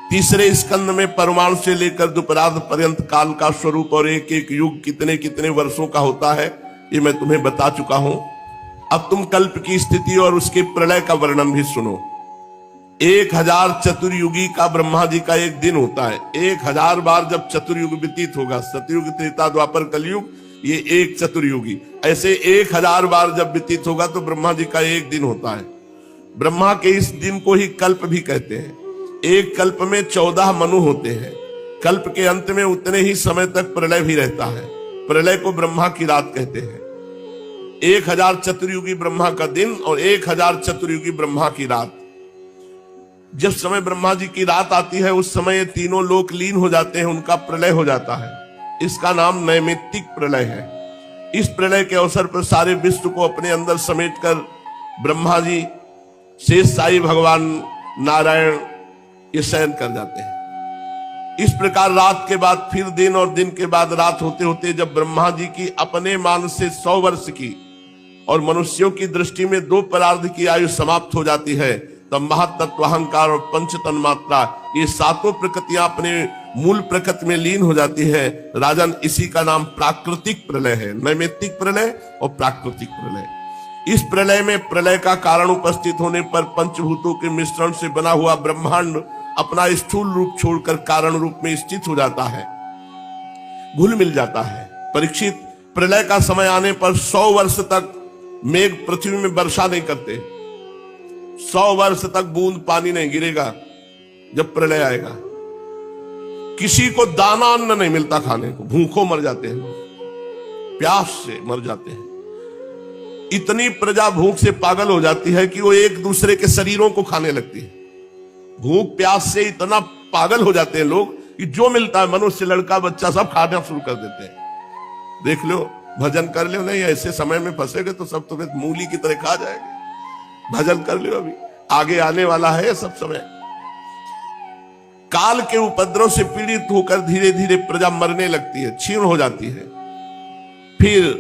तीसरे स्कंद में परमाणु से लेकर दुपरार्ध पर्यंत काल का स्वरूप और एक एक युग कितने कितने वर्षों का होता है ये मैं तुम्हें बता चुका हूं। अब तुम कल्प की स्थिति और उसके प्रलय का वर्णन भी सुनो। 1000 चतुर्युगी का ब्रह्मा जी का एक दिन होता है। 1000 बार जब चतुर्युग व्यतीत होगा, सतयुग, त्रेता, द्वापर, कलयुग, ये एक चतुर्युगी, ऐसे 1000 बार जब व्यतीत होगा तो ब्रह्मा जी का एक दिन होता है। ब्रह्मा के इस दिन को ही कल्प भी कहते हैं। एक कल्प में 14 मनु होते हैं। कल्प के अंत में उतने ही समय तक प्रलय भी रहता है। प्रलय को ब्रह्मा की रात कहते हैं। 1000 चतुर्युगी ब्रह्मा का दिन और 1000 चतुर्युगी ब्रह्मा की रात। जब समय ब्रह्मा जी की रात आती है उस समय ये तीनों लोक लीन हो जाते हैं, उनका प्रलय हो जाता है। इसका नाम नैमित्तिक प्रलय है। इस प्रलय के अवसर पर सारे विश्व को अपने अंदर समेटकर ब्रह्मा जी, शेष साई भगवान, नारायण ये शयन कर जाते हैं। इस प्रकार रात के बाद फिर दिन और दिन के बाद रात होते होते जब ब्रह्मा जी की अपने मान से 100 वर्ष की और मनुष्यों की दृष्टि में 2 परार्ध की आयु समाप्त हो जाती है, तब महातत्व, अहंकार और पंच तन्मात्रा ये 7 प्रकृतियां अपने मूल प्रकृति में लीन हो जाती है। राजन, इसी का नाम प्राकृतिक प्रलय है। नैमित्तिक प्रलय और प्राकृतिक प्रलय। इस प्रलय में प्रलय का कारण उपस्थित होने पर पंचभूतों के मिश्रण से बना हुआ ब्रह्मांड अपना स्थूल रूप छोड़कर कारण रूप में स्थित हो जाता है, घुल मिल जाता है। परीक्षित, प्रलय का समय आने पर 100 वर्ष तक मेघ पृथ्वी में वर्षा नहीं करते। 100 वर्ष तक बूंद पानी नहीं गिरेगा। जब प्रलय आएगा किसी को दाना अन्न नहीं मिलता खाने को, भूखों मर जाते हैं लोग, प्यास से मर जाते हैं। इतनी प्रजा भूख से पागल हो जाती है कि वो एक दूसरे के शरीरों को खाने लगती है। भूख प्यास से इतना पागल हो जाते हैं लोग कि जो मिलता है, मनुष्य, लड़का, बच्चा, सब खाना शुरू कर देते हैं। देख लो, भजन कर लो, नहीं ऐसे समय में फंसेगे तो सब तुम्हें मूली की तरह खा जाएंगे। भजन कर लो, अभी आगे आने वाला है सब समय। काल के उपद्रव से पीड़ित होकर धीरे धीरे प्रजा मरने लगती है, क्षीण हो जाती है। फिर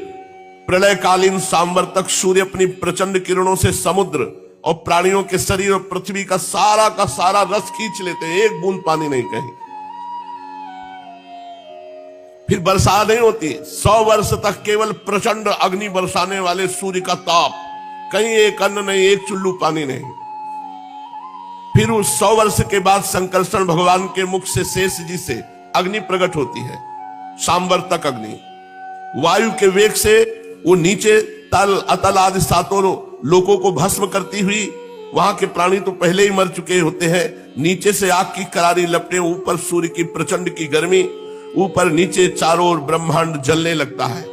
प्रलयकालीन सांबर तक सूर्य अपनी प्रचंड किरणों से समुद्र और प्राणियों के शरीर और पृथ्वी का सारा रस खींच लेते हैं, एक बूंद पानी नहीं कहीं। फिर वर्षा नहीं होती। 100 वर्ष तक केवल प्रचंड अग्नि बरसाने वाले सूर्य का ताप, कहीं एक अन्न नहीं, एक चुल्लू पानी नहीं। फिर उस 100 वर्ष के बाद संकर्षण भगवान के मुख से, शेष जी से अग्नि प्रकट होती है, सांबर तक अग्नि। वायु के वेग से वो नीचे तल, अतल आदि 7 लोकों को भस्म करती हुई, वहां के प्राणी तो पहले ही मर चुके होते हैं, नीचे से आग की करारी लपटें, ऊपर सूर्य की प्रचंड की गर्मी, ऊपर नीचे चारों ओर ब्रह्मांड जलने लगता है।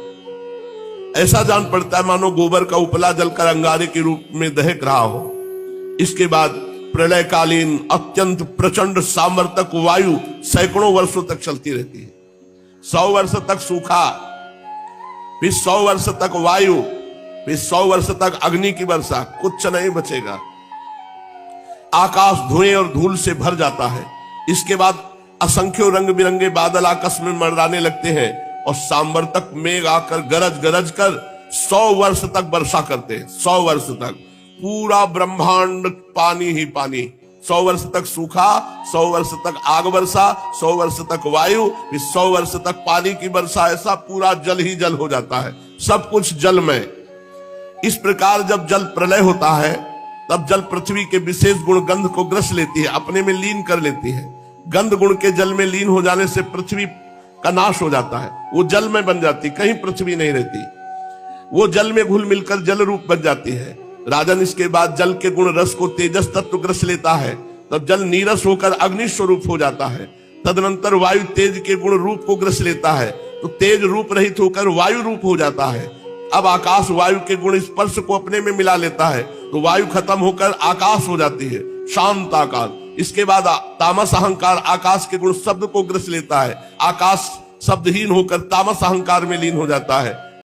ऐसा जान पड़ता है मानो गोबर का उपला जलकर अंगारे के रूप में दहक रहा हो। इसके बाद प्रलयकालीन अत्यंत प्रचंड सामर्थक वायु सैकड़ों वर्षों तक चलती रहती है। 100 वर्ष तक सूखा, फिर 100 वर्ष तक वायु, फिर 100 वर्ष तक अग्नि की वर्षा, कुछ नहीं बचेगा। आकाश धुएं और धूल से भर जाता है। इसके बाद असंख्यों रंग बिरंगे बादल आकाश में मंडराने लगते हैं और सांबर तक मेघ आकर गरज गरज कर 100 वर्ष तक वर्षा करते हैं। 100 वर्ष तक पूरा ब्रह्मांड पानी ही पानी। 100 वर्ष तक सूखा, 100 वर्ष तक आग वर्षा, 100 वर्ष तक वायु, फिर 100 वर्ष तक पानी की वर्षा। ऐसा पूरा जल ही जल हो जाता है, सब कुछ जल में। इस प्रकार जब जल प्रलय होता है तब जल पृथ्वी के विशेष गुण गंध को ग्रस लेती है, अपने में लीन कर लेती है। गंध गुण के जल में लीन हो जाने से पृथ्वी का नाश हो जाता है, वो जल में बन जाती, कहीं पृथ्वी नहीं रहती, वो जल में घुल मिलकर जल रूप बन जाती है। राजन, इसके बाद जल के गुण रस को तेजस तत्व ग्रस लेता है, तब जल नीरस होकर अग्नि स्वरूप हो जाता है। तदनंतर वायु तेज के गुण रूप को ग्रस लेता है, तो तेज रूप रहित होकर वायु रूप हो जाता है। अब आकाश वायु के गुण स्पर्श को अपने में मिला लेता है, तो वायु खत्म होकर आकाश हो जाती है, शांत आकाश। इसके बाद तामस अहंकार आकाश के गुण शब्द को ग्रस लेता है, आकाश शब्दहीन होकर तामस अहंकार में लीन हो जाता है।